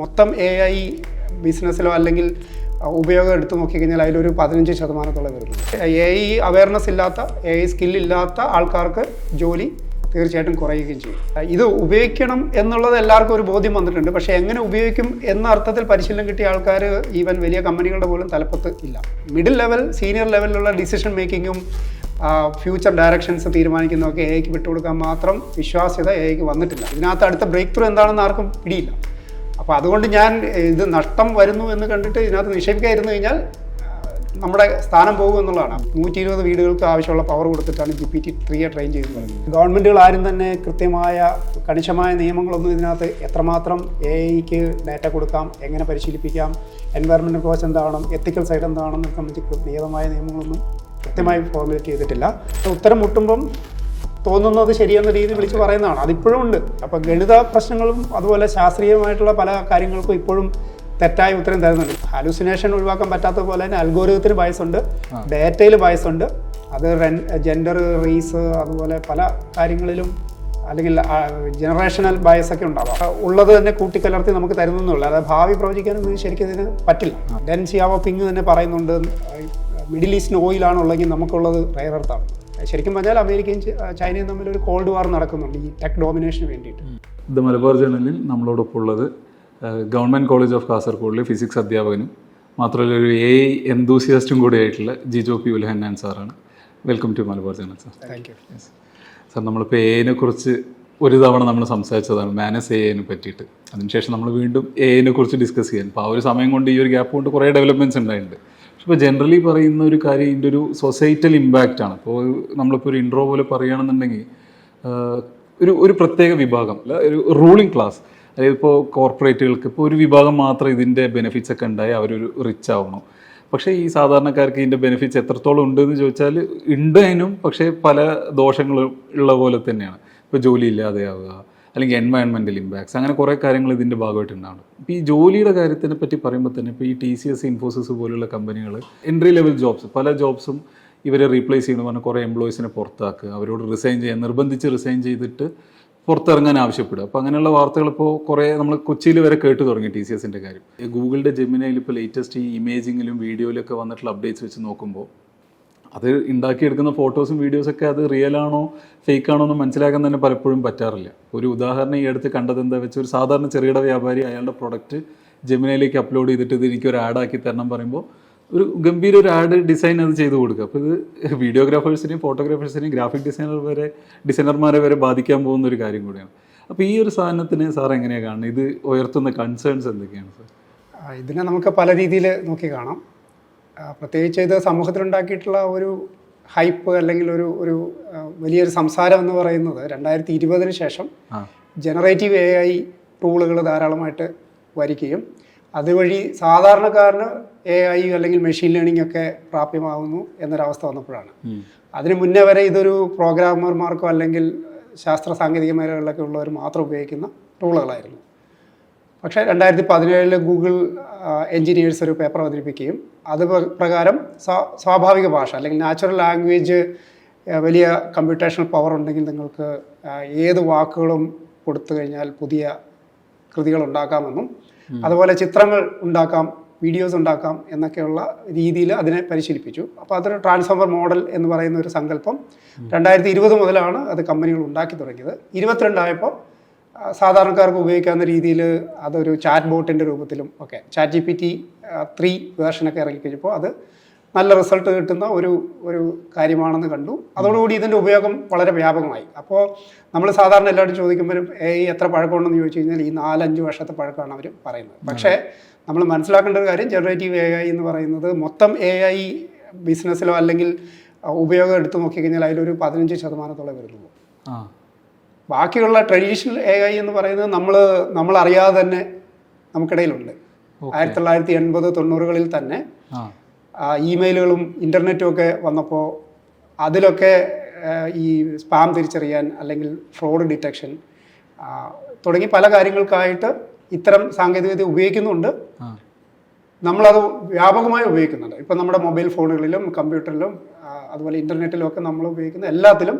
മൊത്തം AI ബിസിനസ്സിലോ അല്ലെങ്കിൽ ഉപയോഗം എടുത്തു നോക്കിക്കഴിഞ്ഞാൽ അതിലൊരു 15% വരുന്നു. AI അവയർനെസ് ഇല്ലാത്ത, AI സ്കില്ലില്ലാത്ത ആൾക്കാർക്ക് ജോലി തീർച്ചയായിട്ടും കുറയുകയും ചെയ്യും. ഇത് ഉപയോഗിക്കണം എന്നുള്ളത് എല്ലാവർക്കും ഒരു ബോധ്യം വന്നിട്ടുണ്ട്. പക്ഷേ എങ്ങനെ ഉപയോഗിക്കും എന്ന അർത്ഥത്തിൽ പരിശീലനം കിട്ടിയ ആൾക്കാർ ഈവൻ വലിയ കമ്പനികളുടെ പോലും തലപ്പത്ത് ഇല്ല. മിഡിൽ ലെവൽ, സീനിയർ ലെവലിലുള്ള ഡിസിഷൻ മേക്കിങ്ങും ഫ്യൂച്ചർ ഡയറക്ഷൻസ് തീരുമാനിക്കുന്നതൊക്കെ AIക്ക് വിട്ടുകൊടുക്കാൻ മാത്രം വിശ്വാസ്യത AIക്ക് വന്നിട്ടില്ല. ഇതിനകത്ത് അടുത്ത ബ്രേക്ക് ത്രൂ എന്താണെന്ന് ആർക്കും പിടിയില്ല. അപ്പോൾ അതുകൊണ്ട് ഞാൻ ഇത് നഷ്ടം വരുന്നു എന്ന് കണ്ടിട്ട് ഇതിനകത്ത് നിക്ഷേപിക്കാതിരുന്നു കഴിഞ്ഞാൽ നമ്മുടെ സ്ഥാനം പോകും എന്നുള്ളതാണ്. 120 വീടുകൾക്ക് ആവശ്യമുള്ള പവർ കൊടുത്തിട്ടാണ് GPT-3 ട്രെയിൻ ചെയ്യുന്നത്. ഗവൺമെൻറ്റുകൾ ആരും തന്നെ കൃത്യമായ കണിശമായ നിയമങ്ങളൊന്നും ഇതിനകത്ത് എത്രമാത്രം AIക്ക് ഡാറ്റ കൊടുക്കാം, എങ്ങനെ പരിശീലിപ്പിക്കാം, എൻവയറമെൻറ്റൽ കോച്ച് എന്താവണം, എത്തിക്കൽ സൈഡ് എന്താണെന്ന് സംബന്ധിച്ച് നിയതമായ നിയമങ്ങളൊന്നും കൃത്യമായി ഫോർമുലേറ്റ് ചെയ്തിട്ടില്ല. ഉത്തരം മുട്ടുമ്പം തോന്നുന്നത് ശരിയെന്ന രീതിയിൽ വിളിച്ച് പറയുന്നതാണ്. അതിപ്പോഴും ഉണ്ട്. അപ്പോൾ ഗണിത പ്രശ്നങ്ങളും അതുപോലെ ശാസ്ത്രീയമായിട്ടുള്ള പല കാര്യങ്ങൾക്കും ഇപ്പോഴും തെറ്റായ ഉത്തരം തരുന്നുണ്ട്. ഹാലൂസിനേഷൻ ഒഴിവാക്കാൻ പറ്റാത്ത പോലെ തന്നെ അൽഗോരിതത്തിന് ബയസ് ഉണ്ട്, ഡേറ്റയിൽ ബയസ് ഉണ്ട്. അത് ജെൻഡർ, റേസ്, അതുപോലെ പല കാര്യങ്ങളിലും അല്ലെങ്കിൽ ജനറേഷണൽ ബയസൊക്കെ ഉണ്ടാവാം. ഉള്ളത് തന്നെ കൂട്ടിക്കലർത്തി നമുക്ക് തരുന്നുള്ളൂ. അതായത് ഭാവി പ്രവചിക്കാനും ശരിക്കും ഇതിന് പറ്റില്ല. ഡെൻ സിയാവോപിങ് തന്നെ പറയുന്നുണ്ട്, മിഡിൽ ഈസ്റ്റിന് ഓയിലാണുള്ളെങ്കിൽ നമുക്കുള്ളത് റെയർ എർത്താണ്. ശരിക്കും പറഞ്ഞാൽ അമേരിക്കയും ചൈനയും തമ്മിൽ ഒരു കോൾഡ് വാർ നടക്കുന്നുണ്ട് ഈ ടെക് ഡോമിനേഷന് വേണ്ടിയിട്ട്. ദ മലബാർ ജേണലിൽ നമ്മളോടൊപ്പം ഉള്ളത് ഗവൺമെൻറ് കോളേജ് ഓഫ് കാസർഗോഡിലെ ഫിസിക്സ് അധ്യാപകനും മാത്രമല്ല ഒരു AI എന്തൂസിയാസ്റ്റും കൂടി ആയിട്ടുള്ള ജിജോ പി ഉൽഹന്നാൻ സാറാണ്. Welcome to Malabar journal sir. Thank you sir. നമ്മളിപ്പോൾ AIനെ കുറിച്ച് ഒരു തവണ നമ്മൾ സംസാരിച്ചതാണ്, മാനസ് AIനെ പറ്റിയിട്ട്. അതിനുശേഷം നമ്മൾ വീണ്ടും AIനെ കുറിച്ച് ഡിസ്കസ് ചെയ്യാൻ. അപ്പോൾ ആ ഒരു സമയം കൊണ്ട് ഈ ഒരു ഗ്യാപ്പ് കൊണ്ട് കുറേ ഡെവലപ്മെൻറ്റ്സ് ഉണ്ടായിട്ടുണ്ട്. ഇപ്പോൾ ജനറലി പറയുന്ന ഒരു കാര്യം ഇതിൻ്റെ ഒരു സൊസൈറ്റൽ ഇമ്പാക്റ്റ് ആണ്. അപ്പോൾ നമ്മളിപ്പോൾ ഒരു ഇൻട്രോ പോലെ പറയുകയാണെന്നുണ്ടെങ്കിൽ ഒരു പ്രത്യേക വിഭാഗം, ഒരു റൂളിംഗ് ക്ലാസ്, അതായത് ഇപ്പോൾ കോർപ്പറേറ്റുകൾക്ക് ഇപ്പോൾ ഒരു വിഭാഗം മാത്രം ഇതിൻ്റെ ബെനിഫിറ്റ്സ് ഒക്കെ ഉണ്ടായി അവരൊരു റിച്ച് ആവണം. പക്ഷേ ഈ സാധാരണക്കാർക്ക് ഇതിൻ്റെ ബെനിഫിറ്റ്സ് എത്രത്തോളം ഉണ്ടെന്ന് ചോദിച്ചാൽ ഉണ്ട് അതിനും, പക്ഷേ പല ദോഷങ്ങളും ഉള്ള പോലെ തന്നെയാണ്. ഇപ്പോൾ ജോലി ഇല്ലാതെയാവുക, അല്ലെങ്കിൽ എൻവയൺമെൻറ്റൽ ഇമ്പാക്ട്സ്, അങ്ങനെ കുറേ കാര്യങ്ങൾ ഇതിൻ്റെ ഭാഗമായിട്ടുണ്ടാവും. ഇപ്പോൾ ഈ ജോലിയുടെ കാര്യത്തിനെ പറ്റി പറയുമ്പോൾ തന്നെ ഇപ്പോൾ ഈ TCS, ഇൻഫോസിസ് പോലുള്ള കമ്പനികൾ എൻട്രി ലെവൽ ജോബ്സ്, പല ജോബ്സും ഇവരെ റീപ്ലേസ് ചെയ്യണമെന്ന് പറഞ്ഞാൽ കുറേ എംപ്ലോയീസിനെ പുറത്താക്കുക, അവരോട് റിസൈൻ ചെയ്യാൻ നിർബന്ധിച്ച് റിസൈൻ ചെയ്തിട്ട് പുറത്തിറങ്ങാൻ ആവശ്യപ്പെടുക. അപ്പോൾ അങ്ങനെയുള്ള വാർത്തകൾ ഇപ്പോൾ കുറേ നമ്മൾ കൊച്ചിയിൽ വരെ കേട്ട് തുടങ്ങി TCSൻ്റെ കാര്യം. ഗൂഗിളിൻ്റെ ജെമിനയിൽ ഇപ്പോൾ ലേറ്റസ്റ്റ് ഈ ഇമേജിങ്ങിലും വീഡിയോയിലൊക്കെ വന്നിട്ടുള്ള അപ്ഡേറ്റ്സ് വെച്ച് നോക്കുമ്പോൾ അത് ഉണ്ടാക്കിയെടുക്കുന്ന ഫോട്ടോസും വീഡിയോസൊക്കെ അത് റിയൽ ആണോ ഫേക്ക് ആണോ എന്ന് മനസ്സിലാക്കാൻ തന്നെ പലപ്പോഴും പറ്റാറില്ല. ഒരു ഉദാഹരണം ഈ അടുത്ത് കണ്ടത് എന്താ വെച്ചാൽ ഒരു സാധാരണ ചെറുകിട വ്യാപാരി അയാളുടെ പ്രൊഡക്റ്റ് ജെമിനയിലേക്ക് അപ്ലോഡ് ചെയ്തിട്ട് ഇത് എനിക്കൊരു ആഡാക്കി തരണം പറയുമ്പോൾ ഒരു ഗംഭീര ഒരു ആഡ് ഡിസൈൻ അത് ചെയ്ത് കൊടുക്കുക. അപ്പോൾ ഇത് വീഡിയോഗ്രാഫേഴ്സിനെയും ഫോട്ടോഗ്രാഫേഴ്സിനെയും ഗ്രാഫിക് ഡിസൈനർമാരെ വരെ ബാധിക്കാൻ പോകുന്ന ഒരു കാര്യം കൂടിയാണ്. അപ്പോൾ ഈ ഒരു സാധനത്തിന് സാർ എങ്ങനെയാണ് കാണുന്നത്? ഇത് ഉയർത്തുന്ന കൺസേൺസ് എന്തൊക്കെയാണ് സാർ? ഇതിനെ നമുക്ക് പല രീതിയിൽ നോക്കി കാണാം. പ്രത്യേകിച്ച് ഇത് സമൂഹത്തിലുണ്ടാക്കിയിട്ടുള്ള ഒരു ഹൈപ്പ് അല്ലെങ്കിൽ ഒരു വലിയൊരു സംസാരം എന്ന് പറയുന്നത് 2020 ശേഷം ജനറേറ്റീവ് AI ടൂളുകൾ ധാരാളമായിട്ട് വരികയും അതുവഴി സാധാരണക്കാരന് AI അല്ലെങ്കിൽ മെഷീൻ ലേണിംഗ് ഒക്കെ പ്രാപ്യമാകുന്നു എന്നൊരവസ്ഥ വന്നപ്പോഴാണ്. അതിന് മുന്നേ വരെ ഇതൊരു പ്രോഗ്രാമർമാർക്കോ അല്ലെങ്കിൽ ശാസ്ത്ര സാങ്കേതിക മേഖലകളിലൊക്കെ ഉള്ളവർ മാത്രം ഉപയോഗിക്കുന്ന ടൂളുകളായിരുന്നു. പക്ഷേ 2017 ഗൂഗിൾ എൻജിനീയേഴ്സ് ഒരു പേപ്പർ അവതരിപ്പിക്കുകയും അത് പ്രകാരം സ്വാഭാവിക ഭാഷ അല്ലെങ്കിൽ നാച്ചുറൽ ലാംഗ്വേജ് വലിയ കമ്പ്യൂട്ടേഷണൽ പവർ ഉണ്ടെങ്കിൽ നിങ്ങൾക്ക് ഏത് വാക്കുകളും കൊടുത്തു കഴിഞ്ഞാൽ പുതിയ കൃതികൾ ഉണ്ടാക്കാമെന്നും അതുപോലെ ചിത്രങ്ങൾ ഉണ്ടാക്കാം, വീഡിയോസ് ഉണ്ടാക്കാം എന്നൊക്കെയുള്ള രീതിയിൽ അതിനെ പരിശീലിപ്പിച്ചു. അപ്പോൾ അതൊരു ട്രാൻസ്ഫോമർ മോഡൽ എന്ന് പറയുന്ന ഒരു സങ്കല്പം 2020 മുതലാണ് അത് കമ്പനികൾ ഉണ്ടാക്കി തുടങ്ങിയത്. 22 ആയപ്പോൾ സാധാരണക്കാർക്ക് ഉപയോഗിക്കാവുന്ന രീതിയിൽ അതൊരു ചാറ്റ് ബോട്ടിൻ്റെ രൂപത്തിലും ഒക്കെ ChatGPT-3 വേർഷനൊക്കെ ഇറങ്ങിക്കഴിഞ്ഞപ്പോൾ അത് നല്ല റിസൾട്ട് കിട്ടുന്ന ഒരു കാര്യമാണെന്ന് കണ്ടു. അതോടുകൂടി ഇതിൻ്റെ ഉപയോഗം വളരെ വ്യാപകമായി. അപ്പോൾ നമ്മൾ സാധാരണ എല്ലാവരും ചോദിക്കുമ്പോഴും AI എത്ര പഴക്കമുണ്ടെന്ന് ചോദിച്ചു കഴിഞ്ഞാൽ ഈ 4-5 വർഷത്തെ പഴക്കമാണ് അവർ പറയുന്നത്. പക്ഷേ നമ്മൾ മനസ്സിലാക്കേണ്ട ഒരു കാര്യം, ജനറേറ്റീവ് AI എന്ന് പറയുന്നത് മൊത്തം AI ബിസിനസ്സിലോ അല്ലെങ്കിൽ ഉപയോഗം എടുത്തു നോക്കിക്കഴിഞ്ഞാൽ അതിലൊരു 15% വരുന്നുള്ളൂ. ബാക്കിയുള്ള ട്രഡീഷണൽ AI എന്ന് പറയുന്നത് നമ്മൾ അറിയാതെ തന്നെ നമുക്കിടയിലുണ്ട്. 1980-90കളിൽ തന്നെ ഇമെയിലുകളും ഇൻ്റർനെറ്റും ഒക്കെ വന്നപ്പോൾ അതിലൊക്കെ ഈ സ്പാം തിരിച്ചറിയാൻ അല്ലെങ്കിൽ ഫ്രോഡ് ഡിറ്റക്ഷൻ തുടങ്ങി പല കാര്യങ്ങൾക്കായിട്ട് ഇത്തരം സാങ്കേതികവിദ്യ ഉപയോഗിക്കുന്നുണ്ട്. നമ്മളത് വ്യാപകമായി ഉപയോഗിക്കുന്നുണ്ട്. ഇപ്പം നമ്മുടെ മൊബൈൽ ഫോണുകളിലും കമ്പ്യൂട്ടറിലും അതുപോലെ ഇൻ്റർനെറ്റിലും ഒക്കെ നമ്മൾ ഉപയോഗിക്കുന്ന എല്ലാത്തിലും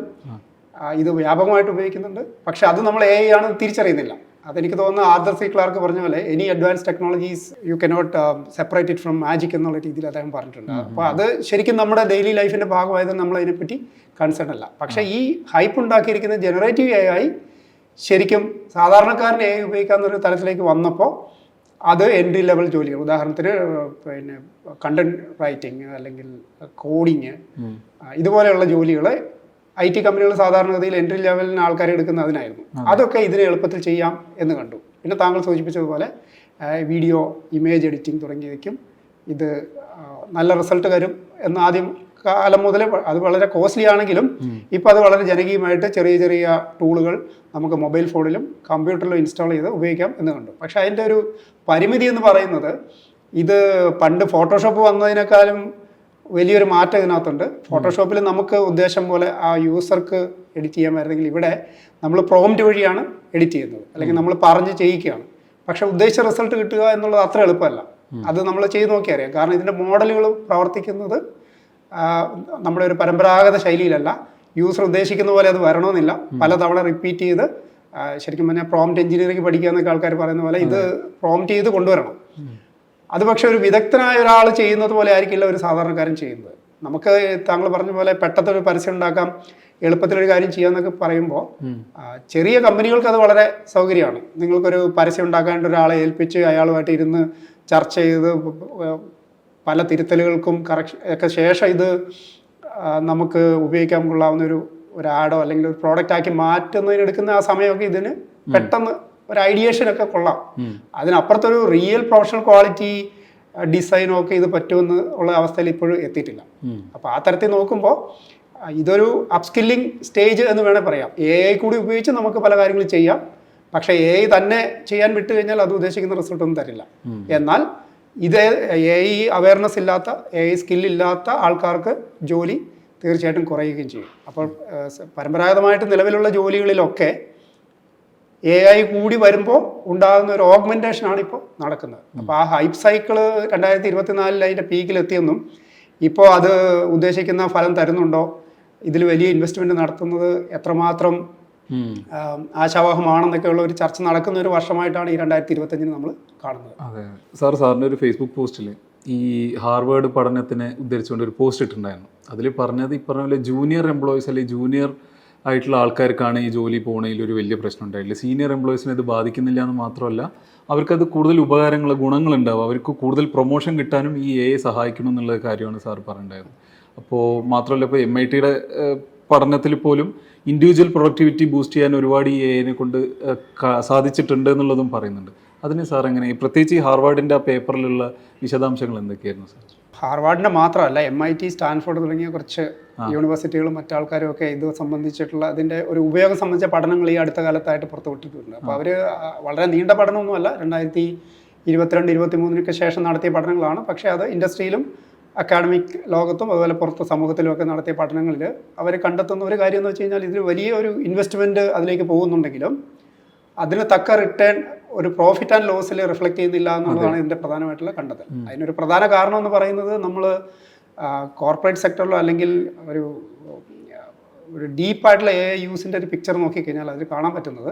ഇത് വ്യാപകമായിട്ട് ഉപയോഗിക്കുന്നുണ്ട്. പക്ഷെ അത് നമ്മൾ AI ആണെന്ന് തിരിച്ചറിയുന്നില്ല. അതെനിക്ക് തോന്നുന്നു ആർതർ സി ക്ലാർക്ക് പറഞ്ഞ പോലെ any advance technologies you cannot separate it from magic എന്നുള്ള രീതിയിൽ അദ്ദേഹം പറഞ്ഞിട്ടുണ്ട്. അപ്പോൾ അത് ശരിക്കും നമ്മുടെ ഡെയിലി ലൈഫിൻ്റെ ഭാഗമായത് നമ്മൾ അതിനെപ്പറ്റി കൺസേൺ അല്ല. പക്ഷേ ഈ ഹൈപ്പ് ഉണ്ടാക്കിയിരിക്കുന്ന ജനറേറ്റീവ് AI ശരിക്കും സാധാരണക്കാരൻ AI ഉപയോഗിക്കാവുന്നൊരു തലത്തിലേക്ക് വന്നപ്പോൾ അത് എൻട്രി ലെവൽ ജോലികൾ, ഉദാഹരണത്തിന് പിന്നെ കണ്ടന്റ് റൈറ്റിംഗ് അല്ലെങ്കിൽ കോഡിങ് ഇതുപോലെയുള്ള ജോലികൾ IT കമ്പനികൾ സാധാരണഗതിയിൽ എൻട്രി ലെവലിന് ആൾക്കാരെ എടുക്കുന്ന അതിനായിരുന്നു. അതൊക്കെ ഇതിനെ എളുപ്പത്തിൽ ചെയ്യാം എന്ന് കണ്ടു. പിന്നെ താങ്കൾ സൂചിപ്പിച്ചതുപോലെ വീഡിയോ, ഇമേജ് എഡിറ്റിംഗ് തുടങ്ങിയവയ്ക്കും ഇത് നല്ല റിസൾട്ട് തരും എന്ന് ആദ്യം കാലം മുതലേ, അത് വളരെ കോസ്റ്റ്ലി ആണെങ്കിലും ഇപ്പോൾ അത് വളരെ ജനകീയമായിട്ട് ചെറിയ ചെറിയ ടൂളുകൾ നമുക്ക് മൊബൈൽ ഫോണിലും കമ്പ്യൂട്ടറിലും ഇൻസ്റ്റാൾ ചെയ്ത് ഉപയോഗിക്കാം എന്ന് കണ്ടു. പക്ഷേ അതിൻ്റെ ഒരു പരിമിതി എന്ന് പറയുന്നത്, ഇത് പണ്ട് ഫോട്ടോഷോപ്പ് വന്നതിനേക്കാളും വലിയൊരു മാറ്റം ഇതിനകത്തുണ്ട്. ഫോട്ടോഷോപ്പിൽ നമുക്ക് ഉദ്ദേശം പോലെ ആ യൂസർക്ക് എഡിറ്റ് ചെയ്യാമായിരുന്നെങ്കിൽ ഇവിടെ നമ്മൾ പ്രോംപ്റ്റ് വഴിയാണ് എഡിറ്റ് ചെയ്യുന്നത്, അല്ലെങ്കിൽ നമ്മൾ പറഞ്ഞ് ചെയ്യിക്കുകയാണ്. പക്ഷെ ഉദ്ദേശിച്ച റിസൾട്ട് കിട്ടുക എന്നുള്ളത് അത്ര എളുപ്പമല്ല. അത് നമ്മൾ ചെയ്ത് നോക്കിയാൽ അറിയാം. കാരണം ഇതിൻ്റെ മോഡലുകൾ പ്രവർത്തിക്കുന്നത് നമ്മുടെ ഒരു പരമ്പരാഗത ശൈലിയിലല്ല. യൂസർ ഉദ്ദേശിക്കുന്ന പോലെ അത് വരണമെന്നില്ല. പലതവണ റിപ്പീറ്റ് ചെയ്ത്, ശരിക്കും പറഞ്ഞാൽ പ്രോംപ്റ്റ് എഞ്ചിനീയറിംഗ് പഠിക്കുക എന്നൊക്കെ ആൾക്കാർ പറയുന്ന പോലെ ഇത് പ്രോംപ്റ്റ് ചെയ്ത് കൊണ്ടുവരണം. അത് പക്ഷെ ഒരു വിദഗ്ധനായ ഒരാൾ ചെയ്യുന്നത് പോലെ ആയിരിക്കില്ല ഒരു സാധാരണക്കാരൻ ചെയ്യുന്നത്. നമുക്ക് താങ്കൾ പറഞ്ഞ പോലെ പെട്ടെന്നൊരു പരസ്യം ഉണ്ടാക്കാം, എളുപ്പത്തിലൊരു കാര്യം ചെയ്യാന്നൊക്കെ പറയുമ്പോൾ ചെറിയ കമ്പനികൾക്ക് അത് വളരെ സൗകര്യമാണ്. നിങ്ങൾക്കൊരു പരസ്യം ഉണ്ടാക്കാണ്ട് ഒരാളെ ഏൽപ്പിച്ച് അയാളുമായിട്ട് ഇരുന്ന് ചർച്ച ചെയ്ത് പല തിരുത്തലുകൾക്കും ഒക്കെ ശേഷം ഇത് നമുക്ക് ഉപയോഗിക്കാൻ കൊള്ളാവുന്ന ഒരു ആഡോ അല്ലെങ്കിൽ ഒരു പ്രോഡക്റ്റ് ആക്കി മാറ്റുന്നതിനെടുക്കുന്ന ആ സമയമൊക്കെ ഇതിന് പെട്ടെന്ന് ഒരു ഐഡിയേഷനൊക്കെ കൊള്ളാം. അതിനപ്പുറത്തൊരു റിയൽ പ്രൊഫഷണൽ ക്വാളിറ്റി ഡിസൈനോ ഒക്കെ ഇത് പറ്റുമെന്ന് ഉള്ള അവസ്ഥയിൽ ഇപ്പോഴും എത്തിയിട്ടില്ല. അപ്പോൾ ആ തരത്തിൽ നോക്കുമ്പോൾ ഇതൊരു അപ്സ്കില്ലിംഗ് സ്റ്റേജ് എന്ന് വേണേൽ പറയാം. AI കൂടി ഉപയോഗിച്ച് നമുക്ക് പല കാര്യങ്ങളും ചെയ്യാം. പക്ഷേ AI തന്നെ ചെയ്യാൻ വിട്ടു കഴിഞ്ഞാൽ അത് ഉദ്ദേശിക്കുന്ന റിസൾട്ടൊന്നും തരില്ല. എന്നാൽ ഇത് AI അവയർനെസ് ഇല്ലാത്ത, AI സ്കില്ലില്ലാത്ത ആൾക്കാർക്ക് ജോലി തീർച്ചയായിട്ടും കുറയുകയും ചെയ്യും. അപ്പോൾ പരമ്പരാഗതമായിട്ട് നിലവിലുള്ള ജോലികളിലൊക്കെ AI കൂടി വരുമ്പോൾ ഉണ്ടാകുന്ന ഒരു ഓഗ്മെൻറ്റേഷനാണ് ഇപ്പോൾ നടക്കുന്നത്. അപ്പോൾ ആ ഹൈപ്പ് സൈക്കിള് 2024 അതിൻ്റെ പീക്കിലെത്തിയെന്നും ഇപ്പോൾ അത് ഉദ്ദേശിക്കുന്ന ഫലം തരുന്നുണ്ടോ, ഇതിൽ വലിയ ഇൻവെസ്റ്റ്മെൻറ്റ് നടത്തുന്നത് എത്രമാത്രം ആശാവഹമാണെന്നൊക്കെയുള്ള ഒരു ചർച്ച നടക്കുന്ന ഒരു വർഷമായിട്ടാണ് ഈ 2025 നമ്മൾ കാണുന്നത്. അതെ സാറിൻ്റെ ഒരു ഫേസ്ബുക്ക് പോസ്റ്റിൽ ഈ ഹാർവേഡ് പഠനത്തിനെ ഉദ്ധരിച്ചുകൊണ്ട് ഒരു പോസ്റ്റ് ഇട്ടിട്ടുണ്ടായിരുന്നു. അതിൽ പറഞ്ഞത് ഈ പറഞ്ഞ പോലെ ജൂനിയർ എംപ്ലോയീസ് അല്ലെങ്കിൽ ജൂനിയർ ആയിട്ടുള്ള ആൾക്കാർക്കാണ് ഈ ജോലി പോകുന്നതിൽ ഒരു വലിയ പ്രശ്നം ഉണ്ടായില്ല. സീനിയർ എംപ്ലോയീസിനെ ഇത് ബാധിക്കുന്നില്ല എന്ന് മാത്രമല്ല, അവർക്കത് കൂടുതൽ ഉപകാരങ്ങൾ, ഗുണങ്ങളുണ്ടാവും. അവർക്ക് കൂടുതൽ പ്രൊമോഷൻ കിട്ടാനും ഈ AI സഹായിക്കണം എന്നുള്ള കാര്യമാണ് സാർ പറഞ്ഞിട്ടുണ്ടായത്. അപ്പോൾ മാത്രമല്ല, ഇപ്പോൾ MITയുടെ പഠനത്തിൽ പോലും ഇൻഡിവിജ്വൽ പ്രൊഡക്ടിവിറ്റി ബൂസ്റ്റ് ചെയ്യാൻ ഒരുപാട് ഈ AI കൊണ്ട് സാധിച്ചിട്ടുണ്ട് എന്നുള്ളതും പറയുന്നുണ്ട്. അതിന് സാർ എങ്ങനെ, പ്രത്യേകിച്ച് ഈ ഹാർവാർഡിൻ്റെ ആ പേപ്പറിലുള്ള വിശദാംശങ്ങൾ എന്തൊക്കെയായിരുന്നു സാർ? ഹാർവാർഡിൻ്റെ മാത്രമല്ല, MIT, സ്റ്റാൻഫോർഡ് തുടങ്ങിയ കുറച്ച് യൂണിവേഴ്സിറ്റികളും മറ്റാൾക്കാരും ഒക്കെ ഇത് സംബന്ധിച്ചിട്ടുള്ള അതിൻ്റെ ഒരു ഉപയോഗം സംബന്ധിച്ച പഠനങ്ങൾ ഈ അടുത്ത കാലത്തായിട്ട് പുറത്തുവിട്ടിട്ടുണ്ട്. അപ്പോൾ അവർ വളരെ നീണ്ട പഠനമൊന്നുമല്ല, 2022-23 ശേഷം നടത്തിയ പഠനങ്ങളാണ്. പക്ഷേ അത് ഇൻഡസ്ട്രിയിലും അക്കാഡമിക് ലോകത്തും അതുപോലെ പുറത്ത് സമൂഹത്തിലും ഒക്കെ നടത്തിയ പഠനങ്ങളിൽ അവർ കണ്ടെത്തുന്ന ഒരു കാര്യം എന്ന് വെച്ച് കഴിഞ്ഞാൽ, ഇതിൽ വലിയ ഒരു ഇൻവെസ്റ്റ്മെൻറ്റ് അതിലേക്ക് പോകുന്നുണ്ടെങ്കിലും അതിന് തക്ക റിട്ടേൺ ഒരു പ്രോഫിറ്റ് ആൻഡ് ലോസിൽ റിഫ്ലക്ട് ചെയ്യുന്നില്ല എന്നുള്ളതാണ് ഇതിൻ്റെ പ്രധാനമായിട്ടുള്ള കണ്ടെത്തൽ. അതിനൊരു പ്രധാന കാരണം എന്ന് പറയുന്നത്, നമ്മൾ കോർപ്പറേറ്റ് സെക്ടറിലോ അല്ലെങ്കിൽ ഒരു ഡീപ്പായിട്ടുള്ള AI യൂസിൻ്റെ ഒരു പിക്ചർ നോക്കിക്കഴിഞ്ഞാൽ അതിൽ കാണാൻ പറ്റുന്നത്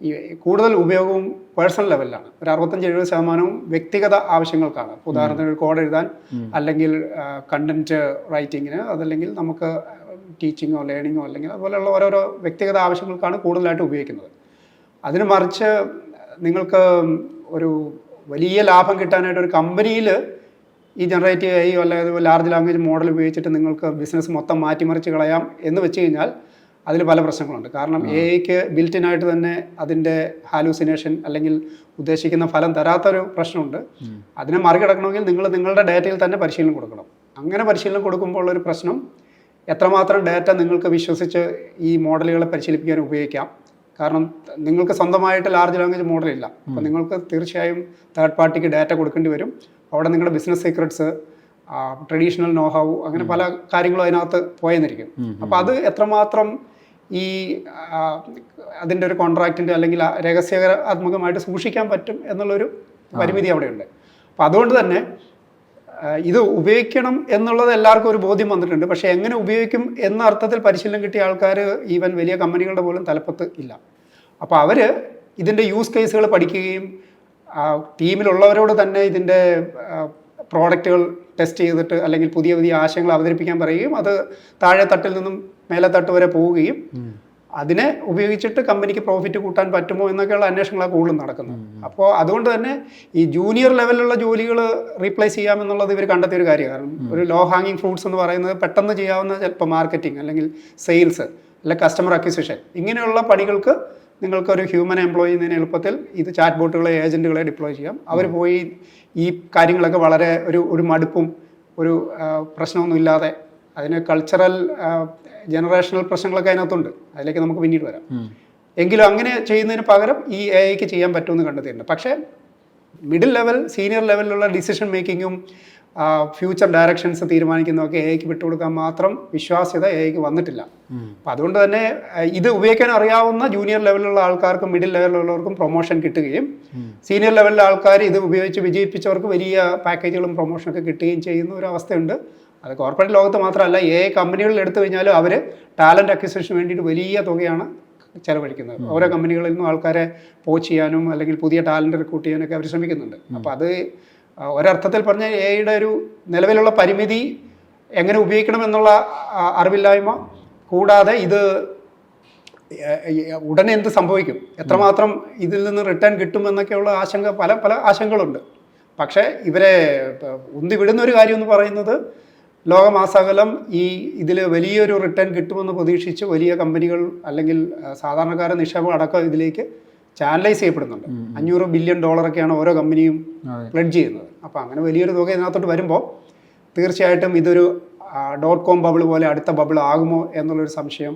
ഈ കൂടുതൽ ഉപയോഗവും പേഴ്സണൽ ലെവലിലാണ്. ഒരു 65-70% വ്യക്തിഗത ആവശ്യങ്ങൾക്കാണ്. ഉദാഹരണത്തിന് ഒരു കോഡ് എഴുതാൻ, അല്ലെങ്കിൽ കണ്ടന്റ് റൈറ്റിങ്ങിന്, അതല്ലെങ്കിൽ നമുക്ക് ടീച്ചിങ്ങോ ലേണിങ്ങോ അല്ലെങ്കിൽ അതുപോലെയുള്ള ഓരോരോ വ്യക്തിഗത ആവശ്യങ്ങൾക്കാണ് കൂടുതലായിട്ട് ഉപയോഗിക്കുന്നത്. അതിന് മറിച്ച് നിങ്ങൾക്ക് ഒരു വലിയ ലാഭം കിട്ടാനായിട്ട് ഒരു കമ്പനിയിൽ ഈ ജനറേറ്റീവ് AI അല്ലെങ്കിൽ ലാർജ് ലാംഗ്വേജ് മോഡൽ ഉപയോഗിച്ചിട്ട് നിങ്ങൾക്ക് ബിസിനസ് മൊത്തം മാറ്റിമറിച്ച് കളയാം എന്ന് വെച്ച് കഴിഞ്ഞാൽ അതിൽ പല പ്രശ്നങ്ങളുണ്ട്. കാരണം AIക്ക് ബിൽറ്റിനായിട്ട് തന്നെ അതിൻ്റെ ഹാലൂസിനേഷൻ അല്ലെങ്കിൽ ഉദ്ദേശിക്കുന്ന ഫലം തരാത്തൊരു പ്രശ്നമുണ്ട്. അതിനെ മറികടക്കണമെങ്കിൽ നിങ്ങൾ നിങ്ങളുടെ ഡാറ്റയിൽ തന്നെ പരിശീലനം കൊടുക്കണം. അങ്ങനെ പരിശീലനം കൊടുക്കുമ്പോൾ ഉള്ളൊരു പ്രശ്നം, എത്രമാത്രം ഡാറ്റ നിങ്ങൾക്ക് വിശ്വസിച്ച് ഈ മോഡലുകളെ പരിശീലിപ്പിക്കാൻ ഉപയോഗിക്കാം. കാരണം നിങ്ങൾക്ക് സ്വന്തമായിട്ട് ലാർജ് ലാംഗ്വേജ് മോഡലില്ല. അപ്പോൾ നിങ്ങൾക്ക് തീർച്ചയായും തേർഡ് പാർട്ടിക്ക് ഡാറ്റ കൊടുക്കേണ്ടി വരും. അവിടെ നിങ്ങളുടെ ബിസിനസ് സീക്രട്സ്, ട്രഡീഷണൽ നോഹൗ, അങ്ങനെ പല കാര്യങ്ങളും അതിനകത്ത് പോയെന്നിരിക്കും. അപ്പോൾ അത് എത്രമാത്രം ഈ അതിൻ്റെ ഒരു കോൺട്രാക്റ്റിൻ്റെ അല്ലെങ്കിൽ രഹസ്യാത്മകമായിട്ട് സൂക്ഷിക്കാൻ പറ്റും എന്നുള്ളൊരു പരിമിതി അവിടെയുണ്ട്. അപ്പോൾ അതുകൊണ്ട് തന്നെ ഇത് ഉപയോഗിക്കണം എന്നുള്ളത് എല്ലാവർക്കും ഒരു ബോധ്യം വന്നിട്ടുണ്ട്. പക്ഷേ എങ്ങനെ ഉപയോഗിക്കും എന്ന അർത്ഥത്തിൽ പരിശീലനം കിട്ടിയ ആൾക്കാർ ഈവൻ വലിയ കമ്പനികളുടെ പോലും തലപ്പത്ത് ഇല്ല. അപ്പോൾ അവർ ഇതിൻ്റെ യൂസ് കേസുകൾ പഠിക്കുകയും ടീമിലുള്ളവരോട് തന്നെ ഇതിൻ്റെ പ്രോഡക്റ്റുകൾ ടെസ്റ്റ് ചെയ്തിട്ട് അല്ലെങ്കിൽ പുതിയ പുതിയ ആശയങ്ങൾ അവതരിപ്പിക്കാൻ പറയുകയും അത് താഴെ തട്ടിൽ നിന്നും മേലെ തട്ട് വരെ പോവുകയും അതിനെ ഉപയോഗിച്ചിട്ട് കമ്പനിക്ക് പ്രോഫിറ്റ് കൂട്ടാൻ പറ്റുമോ എന്നൊക്കെയുള്ള അന്വേഷണങ്ങളാണ് കൂടുതലും നടക്കുന്നത്. അപ്പോൾ അതുകൊണ്ട് തന്നെ ഈ ജൂനിയർ ലെവലിലുള്ള ജോലികൾ റീപ്ലേസ് ചെയ്യാമെന്നുള്ളത് ഇവർ കണ്ടെത്തിയ ഒരു കാര്യമാണ്. കാരണം ഒരു ലോ ഹാങ്ങിങ് ഫ്രൂട്ട്സ് എന്ന് പറയുന്നത് പെട്ടെന്ന് ചെയ്യാവുന്ന ചിലപ്പോൾ മാർക്കറ്റിംഗ് അല്ലെങ്കിൽ സെയിൽസ് അല്ലെങ്കിൽ കസ്റ്റമർ അക്വിസിഷൻ ഇങ്ങനെയുള്ള പണികൾക്ക് നിങ്ങൾക്കൊരു ഹ്യൂമൻ എംപ്ലോയി എന്നതിന് എളുപ്പത്തിൽ ഇത് ചാറ്റ് ബോട്ടുകളെ ഏജൻറ്റുകളെ ഡിപ്ലോയ് ചെയ്യാം. അവർ പോയി ഈ കാര്യങ്ങളൊക്കെ വളരെ ഒരു മടുപ്പും ഒരു പ്രശ്നമൊന്നും ഇല്ലാതെ അതിന് കൾച്ചറൽ ജനറേഷണൽ പ്രശ്നങ്ങളൊക്കെ അതിനകത്തുണ്ട്, അതിലേക്ക് നമുക്ക് പിന്നീട് വരാം. എങ്കിലും അങ്ങനെ ചെയ്യുന്നതിന് പകരം ഈ AI ചെയ്യാൻ പറ്റുമെന്ന് കണ്ടെത്തിയിട്ടുണ്ട്. പക്ഷേ മിഡിൽ ലെവൽ സീനിയർ ലെവലിലുള്ള ഡിസിഷൻ മേക്കിങ്ങും ഫ്യൂച്ചർ ഡയറക്ഷൻസ് തീരുമാനിക്കുന്നതൊക്കെ AI വിട്ടുകൊടുക്കാൻ മാത്രം വിശ്വാസ്യത AI വന്നിട്ടില്ല. അപ്പം അതുകൊണ്ട് തന്നെ ഇത് ഉപയോഗിക്കാൻ അറിയാവുന്ന ജൂനിയർ ലെവലിലുള്ള ആൾക്കാർക്കും മിഡിൽ ലെവലിലുള്ളവർക്കും പ്രൊമോഷൻ കിട്ടുകയും സീനിയർ ലെവലിലെ ആൾക്കാർ ഇത് ഉപയോഗിച്ച് വിജയിപ്പിച്ചവർക്ക് വലിയ പാക്കേജുകളും പ്രൊമോഷനൊക്കെ കിട്ടുകയും ചെയ്യുന്ന ഒരു അവസ്ഥയുണ്ട്. അത് കോർപ്പറേറ്റ് ലോകത്ത് മാത്രമല്ല, കമ്പനികളിൽ എടുത്തു കഴിഞ്ഞാലും അവർ ടാലൻറ്റ് അക്വിസിഷന് വേണ്ടിയിട്ട് വലിയ തുകയാണ് ചെലവഴിക്കുന്നത്. ഓരോ കമ്പനികളിൽ നിന്നും ആൾക്കാരെ പോച്ച് ചെയ്യാനും അല്ലെങ്കിൽ പുതിയ ടാലൻറ്റ് റിക്രൂട്ട് ചെയ്യാനൊക്കെ അവർ ശ്രമിക്കുന്നുണ്ട്. അപ്പോൾ അത് ഒരർത്ഥത്തിൽ പറഞ്ഞാൽ AI ഒരു നിലവിലുള്ള പരിമിതി എങ്ങനെ ഉപയോഗിക്കണം എന്നുള്ള അറിവില്ലായ്മ കൂടാതെ ഇത് ഉടനെ എന്ത് സംഭവിക്കും, എത്രമാത്രം ഇതിൽ നിന്ന് റിട്ടേൺ കിട്ടുമെന്നൊക്കെയുള്ള ആശങ്ക പല ആശങ്കകളുണ്ട്. പക്ഷേ ഇവരെ ഉന്തി വിടുന്ന ഒരു കാര്യം എന്ന് പറയുന്നത് ലോകമാസകലം ഇതിൽ വലിയൊരു റിട്ടേൺ കിട്ടുമെന്ന് പ്രതീക്ഷിച്ച് വലിയ കമ്പനികൾ അല്ലെങ്കിൽ സാധാരണക്കാരെ നിക്ഷേപം അടക്കം ഇതിലേക്ക് ചാനലൈസ് ചെയ്യപ്പെടുന്നുണ്ട്. $500 ബില്യൺ ഓരോ കമ്പനിയും പ്ലെഡ്ജ് ചെയ്യുന്നത്. അപ്പോൾ അങ്ങനെ വലിയൊരു തുക ഇതിനകത്തോട്ട് വരുമ്പോൾ തീർച്ചയായിട്ടും ഇതൊരു .com ബബിൾ പോലെ അടുത്ത ബബിൾ ആകുമോ എന്നുള്ളൊരു സംശയം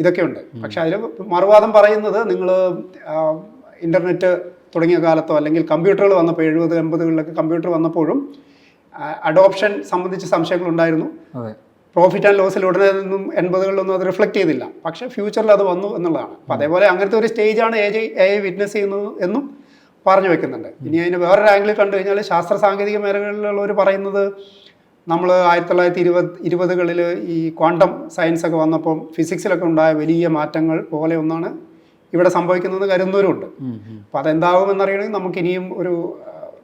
ഇതൊക്കെയുണ്ട്. പക്ഷെ അതിൽ മറുവാദം പറയുന്നത് നിങ്ങൾ ഇൻ്റർനെറ്റ് തുടങ്ങിയ കാലത്തോ അല്ലെങ്കിൽ കമ്പ്യൂട്ടറുകൾ വന്നപ്പോൾ 70-80കളിലൊക്കെ കമ്പ്യൂട്ടർ വന്നപ്പോഴും അഡോപ്ഷൻ സംബന്ധിച്ച് സംശയങ്ങളുണ്ടായിരുന്നു. പ്രോഫിറ്റ് ആൻഡ് ലോസിൽ ഉടനെ നിന്നും 80കളിലൊന്നും അത് റിഫ്ലക്ട് ചെയ്തില്ല. പക്ഷേ ഫ്യൂച്ചറിൽ അത് വന്നു എന്നുള്ളതാണ്. അപ്പം അതേപോലെ അങ്ങനത്തെ ഒരു സ്റ്റേജാണ് AI വിറ്റ്നസ് ചെയ്യുന്നത് എന്നും പറഞ്ഞു വെക്കുന്നുണ്ട്. ഇനി അതിന് വേറൊരു ആംഗിളിൽ കണ്ടു കഴിഞ്ഞാൽ ശാസ്ത്ര സാങ്കേതിക മേഖലകളിലുള്ളവർ പറയുന്നത് നമ്മൾ 1920കളിൽ ഈ ക്വാണ്ടം സയൻസ് ഒക്കെ വന്നപ്പോൾ ഫിസിക്സിലൊക്കെ ഉണ്ടായ വലിയ മാറ്റങ്ങൾ പോലെ ഒന്നാണ് ഇവിടെ സംഭവിക്കുന്നത് കരുതുന്നവരുണ്ട്. അപ്പോൾ അതെന്താകുമെന്നറിയണമെങ്കിൽ നമുക്ക് ഇനിയും ഒരു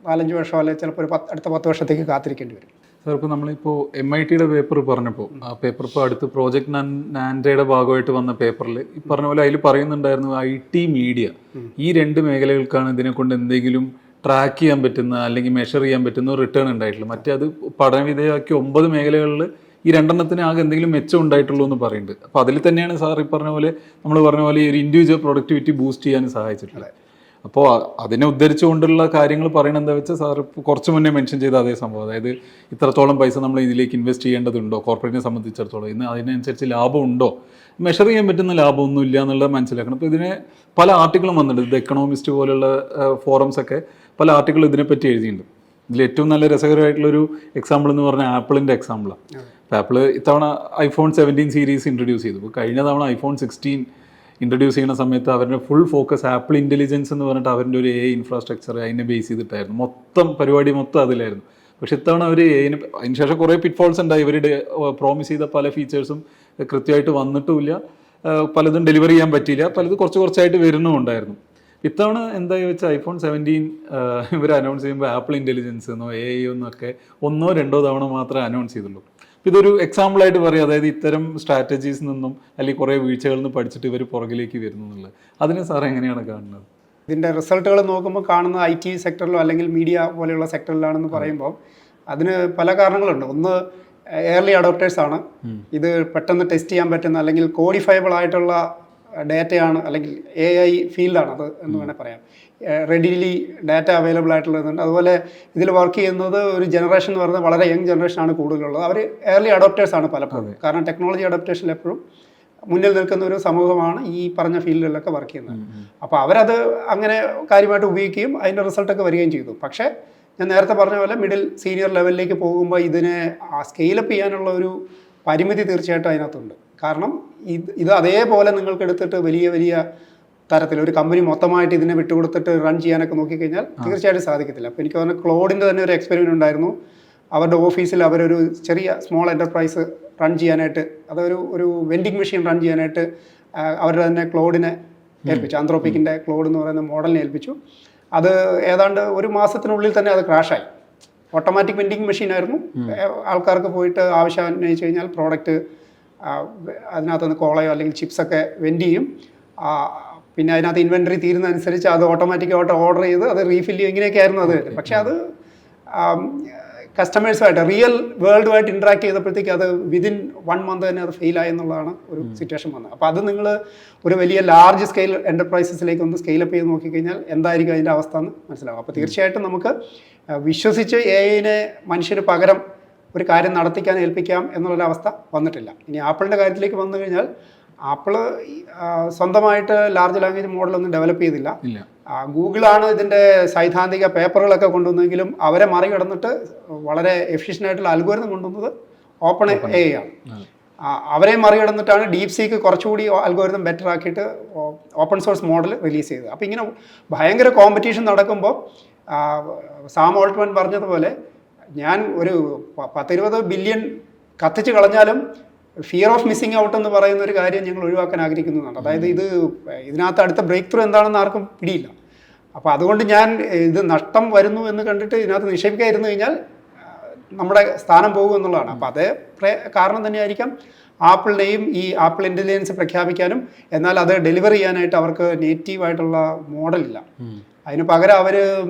4-5 വർഷം അല്ലെങ്കിൽ ചിലപ്പോൾ അടുത്ത 10 വർഷത്തേക്ക് കാത്തിരിക്കേണ്ടി വരും. സാർ, ഇപ്പോൾ നമ്മളിപ്പോൾ MITയുടെ പേപ്പർ പറഞ്ഞപ്പോൾ ആ പേപ്പർ ഇപ്പോൾ അടുത്ത് പ്രോജക്ട് നാൻഡയുടെ ഭാഗമായിട്ട് വന്ന പേപ്പറിൽ ഈ പറഞ്ഞ പോലെ അതിൽ പറയുന്നുണ്ടായിരുന്നു IT മീഡിയ ഈ 2 മേഖലകൾക്കാണ് ഇതിനെ കൊണ്ട് എന്തെങ്കിലും ട്രാക്ക് ചെയ്യാൻ പറ്റുന്ന അല്ലെങ്കിൽ മെഷർ ചെയ്യാൻ പറ്റുന്ന റിട്ടേൺ ഉണ്ടായിട്ടില്ല. മറ്റേ അത് പഠനവിധേയമാക്കി 9 മേഖലകളിൽ ഈ 2 ആകെ എന്തെങ്കിലും മെച്ചം ഉണ്ടായിട്ടുള്ളൂ എന്ന് പറയുന്നുണ്ട്. അപ്പോൾ അതിൽ തന്നെയാണ് സാർ ഈ പറഞ്ഞ പോലെ നമ്മൾ പറഞ്ഞ പോലെ ഈ ഒരു ഇൻഡിവിജ്വൽ പ്രൊഡക്ടിവിറ്റി ബൂസ്റ്റ് ചെയ്യാൻ സഹായിച്ചിട്ടുള്ളത്. അപ്പോൾ അതിനെ ഉദ്ധരിച്ചുകൊണ്ടുള്ള കാര്യങ്ങൾ പറയണത് എന്താ വെച്ചാൽ സാർ കുറച്ച് മുന്നേ മെൻഷൻ ചെയ്ത അതേ സംഭവം, അതായത് ഇത്രത്തോളം പൈസ നമ്മൾ ഇതിലേക്ക് ഇൻവെസ്റ്റ് ചെയ്യേണ്ടതുണ്ടോ കോർപ്പറേറ്റിനെ സംബന്ധിച്ചിടത്തോളം, ഇന്ന് അതിനനുസരിച്ച് ലാഭം ഉണ്ടോ, മെഷർ ചെയ്യാൻ പറ്റുന്ന ലാഭമൊന്നും ഇല്ല എന്നുള്ളത് മനസ്സിലാക്കണം. അപ്പോൾ ഇതിനെ പല ആർട്ടിക്കിളും വന്നിട്ടുണ്ട്. ഇത് എക്കണോമിസ്റ്റ് പോലുള്ള ഫോറംസ് ഒക്കെ പല ആർട്ടിക്കിൾ ഇതിനെപ്പറ്റി എഴുതിയിട്ടുണ്ട്. ഇതിൽ ഏറ്റവും നല്ല രസകരമായിട്ടുള്ളൊരു എക്സാമ്പിൾ എന്ന് പറഞ്ഞാൽ ആപ്പിളിൻ്റെ എക്സാമ്പിളാണ്. അപ്പോൾ ആപ്പിൾ ഇത്തവണ iPhone 17 സീരീസ് ഇൻട്രൊഡ്യൂസ് ചെയ്തു. ഇപ്പോൾ കഴിഞ്ഞ തവണ iPhone 16 ഇൻട്രൊഡ്യൂസ് ചെയ്യുന്ന സമയത്ത് അവരുടെ ഫുൾ ഫോക്കസ് ആപ്പിൾ ഇൻ്റലിജൻസ് എന്ന് പറഞ്ഞിട്ട് അവരുടെ ഒരു AI ഇൻഫ്രാസ്ട്രക്ചർ അതിനെ ബേസ് ചെയ്തിട്ടായിരുന്നു. പരിപാടി മൊത്തം അതിലായിരുന്നു. പക്ഷെ ഇത്തവണ അവർ അതിന് ശേഷം കുറേ പിറ്റ്ഫോൾസ് ഉണ്ടായി. ഇവരുടെ പ്രോമിസ് ചെയ്ത പല ഫീച്ചേഴ്സും കൃത്യമായിട്ട് വന്നിട്ടുമില്ല, പലതും ഡെലിവറി ചെയ്യാൻ പറ്റിയില്ല, പലതും കുറച്ചായിട്ട് വരുന്നുമുണ്ടായിരുന്നു. ഇത്തവണ എന്താ വെച്ചാൽ iPhone 17 ഇവർ അനൗൺസ് ചെയ്യുമ്പോൾ ആപ്പിൾ ഇൻ്റലിജൻസ് എന്നോ AI എന്നൊക്കെ 1-2 തവണ മാത്രമേ അനൗൺസ് ചെയ്തുള്ളൂ. ഇതൊരു എക്സാമ്പിളായിട്ട് പറയാം, അതായത് ഇത്തരം സ്ട്രാറ്റജീസ് നിന്നും അല്ലെങ്കിൽ കുറേ വീഴ്ചകളിൽ നിന്ന് പഠിച്ചിട്ട് ഇവർ പുറകിലേക്ക് വരുന്നു എന്നുള്ളത്. അതിനെ സാർ എങ്ങനെയാണ് കാണുന്നത്? ഇതിൻ്റെ റിസൾട്ടുകൾ നോക്കുമ്പോൾ കാണുന്ന IT സെക്ടറിലോ അല്ലെങ്കിൽ മീഡിയ പോലെയുള്ള സെക്ടറിലാണെന്ന് പറയുമ്പോൾ അതിന് പല കാരണങ്ങളുണ്ട്. ഒന്ന്, ഏർലി അഡോപ്റ്റേഴ്സാണ്. ഇത് പെട്ടെന്ന് ടെസ്റ്റ് ചെയ്യാൻ പറ്റുന്ന അല്ലെങ്കിൽ കോഡിഫയബിൾ ആയിട്ടുള്ള ഡാറ്റയാണ് അല്ലെങ്കിൽ AI ഫീൽഡാണ് അത് എന്ന് വേണേൽ പറയാം. റെഡിലി ഡാറ്റ അവൈലബിൾ ആയിട്ടുള്ളതുണ്ട്. അതുപോലെ ഇതിൽ വർക്ക് ചെയ്യുന്നത് ഒരു ജനറേഷൻ എന്ന് പറയുന്നത് വളരെ യങ് ജനറേഷനാണ് കൂടുതലുള്ളത്. അവർ ഏർലി അഡോപ്റ്റേഴ്സാണ് പലപ്പോഴും. കാരണം ടെക്നോളജി അഡോപ്റ്റേഷനിൽ എപ്പോഴും മുന്നിൽ നിൽക്കുന്ന ഒരു സമൂഹമാണ് ഈ പറഞ്ഞ ഫീൽഡിലൊക്കെ വർക്ക് ചെയ്യുന്നത്. അപ്പോൾ അവരത് അങ്ങനെ കാര്യമായിട്ട് ഉപയോഗിക്കുകയും അതിൻ്റെ റിസൾട്ടൊക്കെ വരികയും ചെയ്തു. പക്ഷേ ഞാൻ നേരത്തെ പറഞ്ഞ പോലെ സീനിയർ ലെവലിലേക്ക് പോകുമ്പോൾ ഇതിനെ സ്കെയിലപ്പ് ചെയ്യാനുള്ള ഒരു പരിമിതി തീർച്ചയായിട്ടും അതിനകത്തുണ്ട്. കാരണം ഇത് അതേപോലെ നിങ്ങൾക്ക് എടുത്തിട്ട് വലിയ തരത്തിൽ ഒരു കമ്പനി മൊത്തമായിട്ട് ഇതിനെ വിട്ടുകൊടുത്തിട്ട് റൺ ചെയ്യാനൊക്കെ നോക്കിക്കഴിഞ്ഞാൽ തീർച്ചയായിട്ടും സാധിക്കത്തില്ല. അപ്പോൾ എനിക്ക് തോന്നുന്നു ക്ലോഡിൻ്റെ തന്നെ ഒരു എക്സ്പെരിമെൻ്റ് ഉണ്ടായിരുന്നു. അവരുടെ ഓഫീസിൽ അവരൊരു ചെറിയ സ്മോൾ എൻ്റർപ്രൈസ് റൺ ചെയ്യാനായിട്ട്, അതൊരു വെൻഡിങ് മെഷീൻ റൺ ചെയ്യാനായിട്ട് അവരുടെ തന്നെ ക്ലോഡിനെ ഏൽപ്പിച്ചു. ആന്ത്രോപിക്കിൻ്റെ ക്ലോഡ് എന്ന് പറയുന്ന മോഡലിനെ ഏൽപ്പിച്ചു. അത് ഏതാണ്ട് ഒരു മാസത്തിനുള്ളിൽ തന്നെ അത് ക്രാഷായി. Automatic vending മെഷീനായിരുന്നു. ആൾക്കാർക്ക് പോയിട്ട് ആവശ്യം ഉന്നയിച്ച് കഴിഞ്ഞാൽ പ്രോഡക്റ്റ് അതിനകത്തുനിന്ന് കോളയോ അല്ലെങ്കിൽ ചിപ്സൊക്കെ വെൻഡ് ചെയ്യും. പിന്നെ അതിനകത്ത് ഇൻവെൻറ്ററി തീരുന്നതനുസരിച്ച് അത് ഓട്ടോമാറ്റിക്കായിട്ട് ഓർഡർ ചെയ്ത് അത് റീഫിൽ ചെയ്യും. ഇങ്ങനെയൊക്കെ ആയിരുന്നു അത്. പക്ഷേ അത് കസ്റ്റമേഴ്സുമായിട്ട് റിയൽ വേൾഡുമായിട്ട് ഇൻട്രാക്ട് ചെയ്തപ്പോഴത്തേക്ക് അത് വിതിൻ 1 മന്ത് തന്നെ അത് ഫെയിലായി എന്നുള്ളതാണ് ഒരു സിറ്റുവേഷൻ വന്നത്. അപ്പോൾ അത് നിങ്ങൾ ഒരു വലിയ ലാർജ് സ്കെയിൽ എൻ്റർപ്രൈസസിലേക്ക് ഒന്ന് സ്കെയിലപ്പ് ചെയ്ത് നോക്കിക്കഴിഞ്ഞാൽ എന്തായിരിക്കും അതിൻ്റെ അവസ്ഥ എന്ന് മനസ്സിലാവും. അപ്പോൾ തീർച്ചയായിട്ടും നമുക്ക് വിശ്വസിച്ച് AI-നെ മനുഷ്യന് പകരം ഒരു കാര്യം നടത്തിക്കാൻ ഏൽപ്പിക്കാം എന്നുള്ളൊരവസ്ഥ വന്നിട്ടില്ല. ഇനി ആപ്പിളിൻ്റെ കാര്യത്തിലേക്ക് വന്നു കഴിഞ്ഞാൽ ആപ്പിള് സ്വന്തമായിട്ട് ലാർജ് ലാംഗ്വേജ് മോഡലൊന്നും ഡെവലപ്പ് ചെയ്തില്ല. ഗൂഗിളാണ് ഇതിൻ്റെ സൈദ്ധാന്തിക പേപ്പറുകളൊക്കെ കൊണ്ടുവന്നെങ്കിലും അവരെ മറികടന്നിട്ട് വളരെ എഫിഷ്യൻ്റ് ആയിട്ടുള്ള അൽഗോരിതം കൊണ്ടുവന്നത് ഓപ്പൺ AI ആണ്. അവരെ മറികടന്നിട്ടാണ് DeepSeek കുറച്ചുകൂടി അൽഗോരിതം ബെറ്റർ ആക്കിയിട്ട് ഓപ്പൺ സോഴ്സ് മോഡൽ റിലീസ് ചെയ്തത്. അപ്പോൾ ഇങ്ങനെ ഭയങ്കര കോമ്പറ്റീഷൻ നടക്കുമ്പോൾ സാം ഓൾട്ട്മാൻ പറഞ്ഞതുപോലെ ഞാൻ ഒരു 10-20 ബില്യൺ കത്തിച്ച് കളഞ്ഞാലും ഫിയർ ഓഫ് മിസ്സിങ് ഔട്ട് എന്ന് പറയുന്ന ഒരു കാര്യം ഞങ്ങൾ ഒഴിവാക്കാൻ ആഗ്രഹിക്കുന്നതാണ്. അതായത് ഇതിനകത്ത് അടുത്ത ബ്രേക്ക് ത്രൂ എന്താണെന്ന് ആർക്കും പിടിയില്ല. അപ്പോൾ അതുകൊണ്ട് ഞാൻ ഇത് നഷ്ടം വരുന്നു എന്ന് കണ്ടിട്ട് ഇതിനകത്ത് നിക്ഷേപിക്കാതിരുന്നു കഴിഞ്ഞാൽ നമ്മുടെ സ്ഥാനം പോകും എന്നുള്ളതാണ്. അപ്പോൾ അതേ കാരണം തന്നെയായിരിക്കാം ആപ്പിളിനെയും ഈ ആപ്പിൾ ഇൻ്റലിജൻസ് പ്രഖ്യാപിക്കാനും എന്നാൽ അത് ഡെലിവർ ചെയ്യാനായിട്ട് അവർക്ക് നേറ്റീവായിട്ടുള്ള മോഡലില്ല. അതിന് പകരം അവർ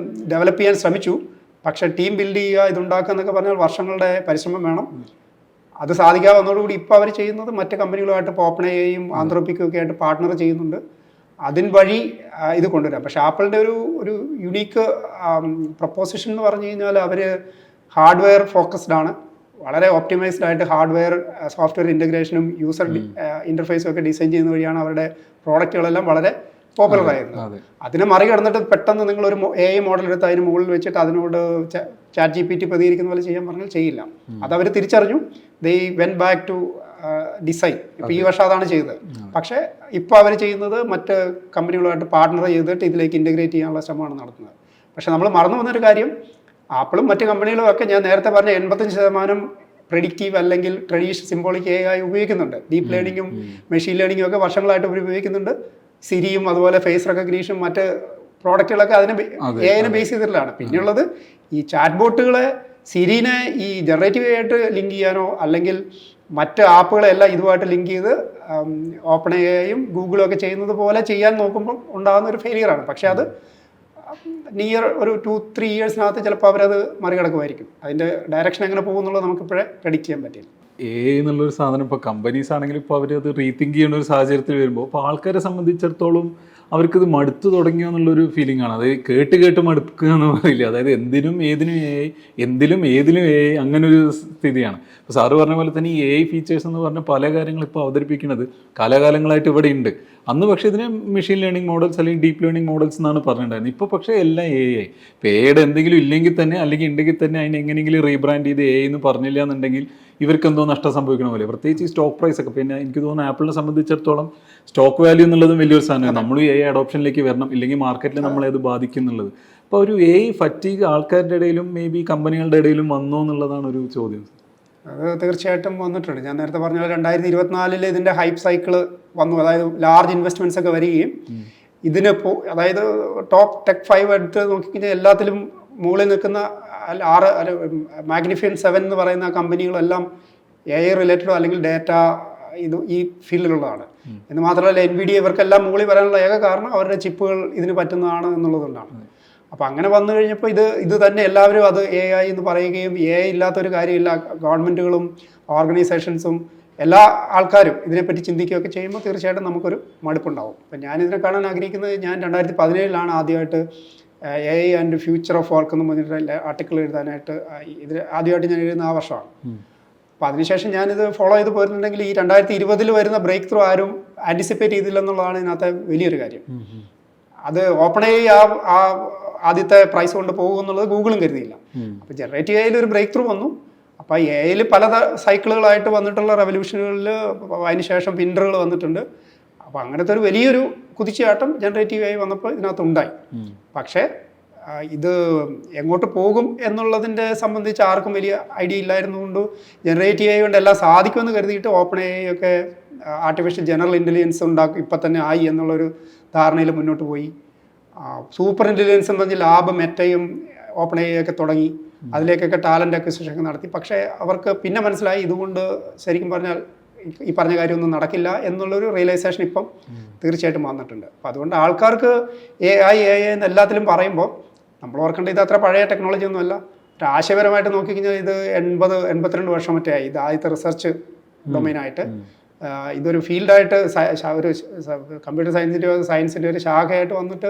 ഡെവലപ്പ് ചെയ്യാൻ ശ്രമിച്ചു. പക്ഷേ ടീം ബിൽഡ് ചെയ്യുക, ഇതുണ്ടാക്കുക എന്നൊക്കെ പറഞ്ഞാൽ വർഷങ്ങളുടെ പരിശ്രമം വേണം. അത് സാധിക്കാതെ വന്നതോടുകൂടി ഇപ്പോൾ അവർ ചെയ്യുന്നത് മറ്റ് കമ്പനികളുമായിട്ട് ഇപ്പോൾ ഓപ്പൺഎഐയും ആന്ത്രോപിക്കും ഒക്കെ ആയിട്ട് പാർട്ട്ണർ ചെയ്യുന്നുണ്ട്. അതിന് വഴി ഇത് കൊണ്ടുവരാം. പക്ഷേ ആപ്പിളിൻ്റെ ഒരു യുണീക്ക് പ്രപ്പോസിഷൻ എന്ന് പറഞ്ഞു കഴിഞ്ഞാൽ അവർ ഹാർഡ്വെയർ ഫോക്കസ്ഡ് ആണ്. വളരെ ഓപ്റ്റിമൈസ്ഡ് ആയിട്ട് ഹാർഡ്വെയർ സോഫ്റ്റ്വെയർ ഇൻ്റഗ്രേഷനും യൂസർ ഇൻ്റർഫേസും ഒക്കെ ഡിസൈൻ ചെയ്യുന്ന വഴിയാണ് അവരുടെ പ്രോഡക്റ്റുകളെല്ലാം വളരെ പോപ്പുലർ ആയിരുന്നത്. അതിനെ മറികടന്നിട്ട് പെട്ടെന്ന് നിങ്ങളൊരു AI മോഡൽ എടുത്ത് അതിന് മുകളിൽ വെച്ചിട്ട് അതിനോട് ചാറ്റ് GPT പ്രതികരിക്കുന്ന പോലെ ചെയ്യാൻ പറഞ്ഞാൽ ചെയ്യില്ല. അതവർ തിരിച്ചറിഞ്ഞു. They went back to design. ഇപ്പോൾ ഈ വർഷം അതാണ് ചെയ്തത്. പക്ഷേ ഇപ്പോൾ അവർ ചെയ്യുന്നത് മറ്റ് കമ്പനികളുമായിട്ട് പാർട്ട്ണർ ചെയ്തിട്ട് ഇതിലേക്ക് ഇൻ്റഗ്രേറ്റ് ചെയ്യാനുള്ള ശ്രമമാണ് നടത്തുന്നത്. പക്ഷേ നമ്മൾ മറന്നു വന്നൊരു കാര്യം, ആപ്പിളും മറ്റ് കമ്പനികളും ഒക്കെ ഞാൻ നേരത്തെ പറഞ്ഞ 85% പ്രെഡിക്റ്റീവ് അല്ലെങ്കിൽ ട്രഡീഷണൽ സിംബോളിക് AI ഉപയോഗിക്കുന്നുണ്ട്. ഡീപ്പ് ലേണിങ്ങും മെഷീൻ ലേണിങ്ങും ഒക്കെ വർഷങ്ങളായിട്ട് ഇവർ ഉപയോഗിക്കുന്നുണ്ട്. സിരിയും അതുപോലെ ഫേസ് റെക്കഗ്നീഷനും മറ്റ് പ്രോഡക്റ്റുകളൊക്കെ AI-നെ ബേസ് ചെയ്തിട്ടുള്ളതാണ്. പിന്നെയുള്ളത് ഈ ചാറ്റ് ബോട്ടുകളെ സിരിനെ ഈ ജനറേറ്റീവ് ആയിട്ട് ലിങ്ക് ചെയ്യാനോ അല്ലെങ്കിൽ മറ്റ് ആപ്പുകളെല്ലാം ഇതുമായിട്ട് ലിങ്ക് ചെയ്ത് ഓപ്പൺ AI-യും ഗൂഗിളും ഒക്കെ ചെയ്യുന്നത് പോലെ ചെയ്യാൻ നോക്കുമ്പോൾ ഉണ്ടാകുന്ന ഒരു ഫെയിലിയറാണ്. പക്ഷേ അത് നിയർ ഒരു 2-3 ഇയേഴ്സിനകത്ത് ചിലപ്പോൾ അവരത് മറികടക്കുമായിരിക്കും. അതിൻ്റെ ഡയറക്ഷൻ എങ്ങനെ പോകുന്നുള്ളത് നമുക്കിപ്പോഴേ പ്രെഡിക്റ്റ് ചെയ്യാൻ പറ്റില്ല. AI എന്നുള്ളൊരു സാധനം ഇപ്പോൾ കമ്പനീസ് ആണെങ്കിലും ഇപ്പോൾ അവരത് റീതിങ്ക് ചെയ്യുന്ന ഒരു സാഹചര്യത്തിൽ വരുമ്പോൾ ഇപ്പോൾ ആൾക്കാരെ സംബന്ധിച്ചിടത്തോളം അവർക്കിത് മടുത്തു തുടങ്ങിയോ എന്നുള്ളൊരു ഫീലിംഗ് ആണ്. അത് കേട്ട് മടുക്കുക എന്ന് പറയില്ല. അതായത് എന്തിലും ഏതിലും AI അങ്ങനെ ഒരു സ്ഥിതിയാണ്. ഇപ്പോൾ സാറ് പറഞ്ഞ പോലെ തന്നെ ഈ AI ഫീച്ചേഴ്സ് എന്ന് പറഞ്ഞ പല കാര്യങ്ങളും ഇപ്പോൾ അവതരിപ്പിക്കുന്നത് കാലാകാലങ്ങളായിട്ട് ഇവിടെ ഉണ്ട്. അന്ന് പക്ഷേ ഇതിന് മെഷീൻ ലേണിംഗ് മോഡൽസ് അല്ലെങ്കിൽ ഡീപ്പ് ലേണിംഗ് മോഡൽസ് എന്നാണ് പറഞ്ഞിട്ടുണ്ടായിരുന്നത്. ഇപ്പോൾ പക്ഷേ എല്ലാം AI. ഇപ്പോൾ AIയുടെ എന്തെങ്കിലും ഇല്ലെങ്കിൽ തന്നെ അല്ലെങ്കിൽ ഉണ്ടെങ്കിൽ തന്നെ അതിനെ എങ്ങനെയെങ്കിലും റീബ്രാൻഡ് ചെയ്ത് AI എന്ന് പറഞ്ഞില്ല എന്നുണ്ടെങ്കിൽ ഇവർക്ക് എന്തോ നഷ്ടം സംഭവിക്കണ പോലെ. പ്രത്യേകിച്ച് ഈ സ്റ്റോക്ക് പ്രൈസ് ഒക്കെ. പിന്നെ എനിക്ക് തോന്നുന്നു ആപ്പിളിനെ സംബന്ധിച്ചിടത്തോളം സ്റ്റോക്ക് വാല്യൂ എന്നുള്ളതും വലിയൊരു സാധനമാണ്. നമ്മൾ AI അഡോപ്ഷനിലേക്ക് വരണം, ഇല്ലെങ്കിൽ മാർക്കറ്റിൽ നമ്മളെ അത് ബാധിക്കും എന്നുള്ളത്. അപ്പോൾ ഒരു AI ഫറ്റീഗ് ആൾക്കാരുടെ ഇടയിലും മേ ബി കമ്പനികളുടെ ഇടയിലും വന്നോ എന്നുള്ളതാണ് ഒരു ചോദ്യം. അത് തീർച്ചയായിട്ടും വന്നിട്ടുണ്ട്. ഞാൻ നേരത്തെ പറഞ്ഞ 2024 ഇതിൻ്റെ ഹൈപ്പ് സൈക്കിള് വന്നു. അതായത് ലാർജ് ഇൻവെസ്റ്റ്മെൻറ്റ്സ് ഒക്കെ വരികയും അതായത് ടോപ്പ് ടെക് 5 എടുത്ത് നോക്കിക്കഴിഞ്ഞാൽ എല്ലാത്തിലും മുകളിൽ നിൽക്കുന്ന 6 മാഗ്നിഫിയൻ 7 എന്ന് പറയുന്ന കമ്പനികളെല്ലാം AI റിലേറ്റഡോ അല്ലെങ്കിൽ ഡേറ്റ ഈ ഫീൽഡിലുള്ളതാണ്. എന്ന് മാത്രമല്ല NVIDIA ഇവർക്കെല്ലാം മുകളിൽ വരാനുള്ള ഏക കാരണം അവരുടെ ചിപ്പുകൾ ഇതിന് പറ്റുന്നതാണ് എന്നുള്ളതുകൊണ്ടാണ്. അപ്പോൾ അങ്ങനെ വന്നു കഴിഞ്ഞപ്പോൾ ഇത് തന്നെ എല്ലാവരും അത് AI എന്ന് പറയുകയും AI ഇല്ലാത്തൊരു കാര്യമില്ല, ഗവൺമെൻറ്റുകളും ഓർഗനൈസേഷൻസും എല്ലാ ആൾക്കാരും ഇതിനെപ്പറ്റി ചിന്തിക്കുകയൊക്കെ ചെയ്യുമ്പോൾ തീർച്ചയായിട്ടും നമുക്കൊരു മടുപ്പുണ്ടാവും. അപ്പം ഞാനിതിനെ കാണാൻ ആഗ്രഹിക്കുന്നത്, ഞാൻ 2017 ആദ്യമായിട്ട് AI and future of work എന്ന് പറഞ്ഞിട്ട് ആർട്ടിക്കിൾ എഴുതാനായിട്ട് ഇത് ആദ്യമായിട്ട് ഞാൻ എഴുതുന്ന ആ വർഷമാണ്. അപ്പോൾ അതിനുശേഷം ഞാനിത് ഫോളോ ചെയ്ത് പോയിട്ടുണ്ടെങ്കിൽ ഈ 2020 വരുന്ന ബ്രേക്ക് ത്രൂ ആരും ആൻറ്റിസിപ്പേറ്റ് ചെയ്തില്ലെന്നുള്ളതാണ് ഇതിനകത്തെ വലിയൊരു കാര്യം. അത് ഓപ്പൺ AI ആദ്യത്തെ പ്രൈസ് കൊണ്ട് പോകും എന്നുള്ളത് ഗൂഗിളും കരുതിയില്ല. അപ്പോൾ ജനറേറ്റീവ് AI ഒരു ബ്രേക്ക് ത്രൂ വന്നു. അപ്പോൾ AI പല സൈക്കിളുകളായിട്ട് വന്നിട്ടുള്ള റെവല്യൂഷനുകളിൽ അതിനുശേഷം പിൻഡറുകൾ വന്നിട്ടുണ്ട്. അപ്പോൾ അങ്ങനത്തെ ഒരു വലിയൊരു കുതിച്ചുചാട്ടം ജനറേറ്റീവ് AI വന്നപ്പോൾ ഇതിനകത്ത് ഉണ്ടായി. പക്ഷേ ഇത് എങ്ങോട്ട് പോകും എന്നുള്ളതിൻ്റെ സംബന്ധിച്ച് ആർക്കും വലിയ ഐഡിയ ഇല്ലായിരുന്നുകൊണ്ട് ജനറേറ്റ് കൊണ്ട് എല്ലാം സാധിക്കുമെന്ന് കരുതിയിട്ട് ഓപ്പൺ എ ഐ ഒക്കെ ആർട്ടിഫിഷ്യൽ ജനറൽ ഇൻ്റലിജൻസ് ഉണ്ടാക്കും ഇപ്പം തന്നെ ആയി എന്നുള്ളൊരു ധാരണയിൽ മുന്നോട്ട് പോയി. സൂപ്പർ ഇൻ്റലിജൻസ് എന്ന് പറഞ്ഞാൽ ലാബ് മെറ്റയും ഓപ്പൺ എ ഐ ഒക്കെ തുടങ്ങി, അതിലേക്കൊക്കെ ടാലൻ്റ് അക്വിസിഷൻ ഒക്കെ നടത്തി. പക്ഷേ അവർക്ക് പിന്നെ മനസ്സിലായി ഇതുകൊണ്ട് ശരിക്കും പറഞ്ഞാൽ ഈ പറഞ്ഞ കാര്യമൊന്നും നടക്കില്ല എന്നുള്ളൊരു റിയലൈസേഷൻ ഇപ്പം തീർച്ചയായിട്ടും വന്നിട്ടുണ്ട്. അപ്പം അതുകൊണ്ട് ആൾക്കാർക്ക് എ ഐ എന്ന് എല്ലാത്തിലും പറയുമ്പോൾ നമ്മൾ ഓർക്കേണ്ട ഇത് അത്ര പഴയ ടെക്നോളജി ഒന്നുമല്ല. ഒരു ആശയപരമായിട്ട് നോക്കിക്കഴിഞ്ഞാൽ ഇത് 82 വർഷം മറ്റേ ആയി ഇത് ആദ്യത്തെ റിസർച്ച് ഡൊമൈനായിട്ട്. ഇതൊരു ഫീൽഡായിട്ട് ഒരു കമ്പ്യൂട്ടർ സയൻസിൻ്റെ ഒരു ശാഖയായിട്ട് വന്നിട്ട്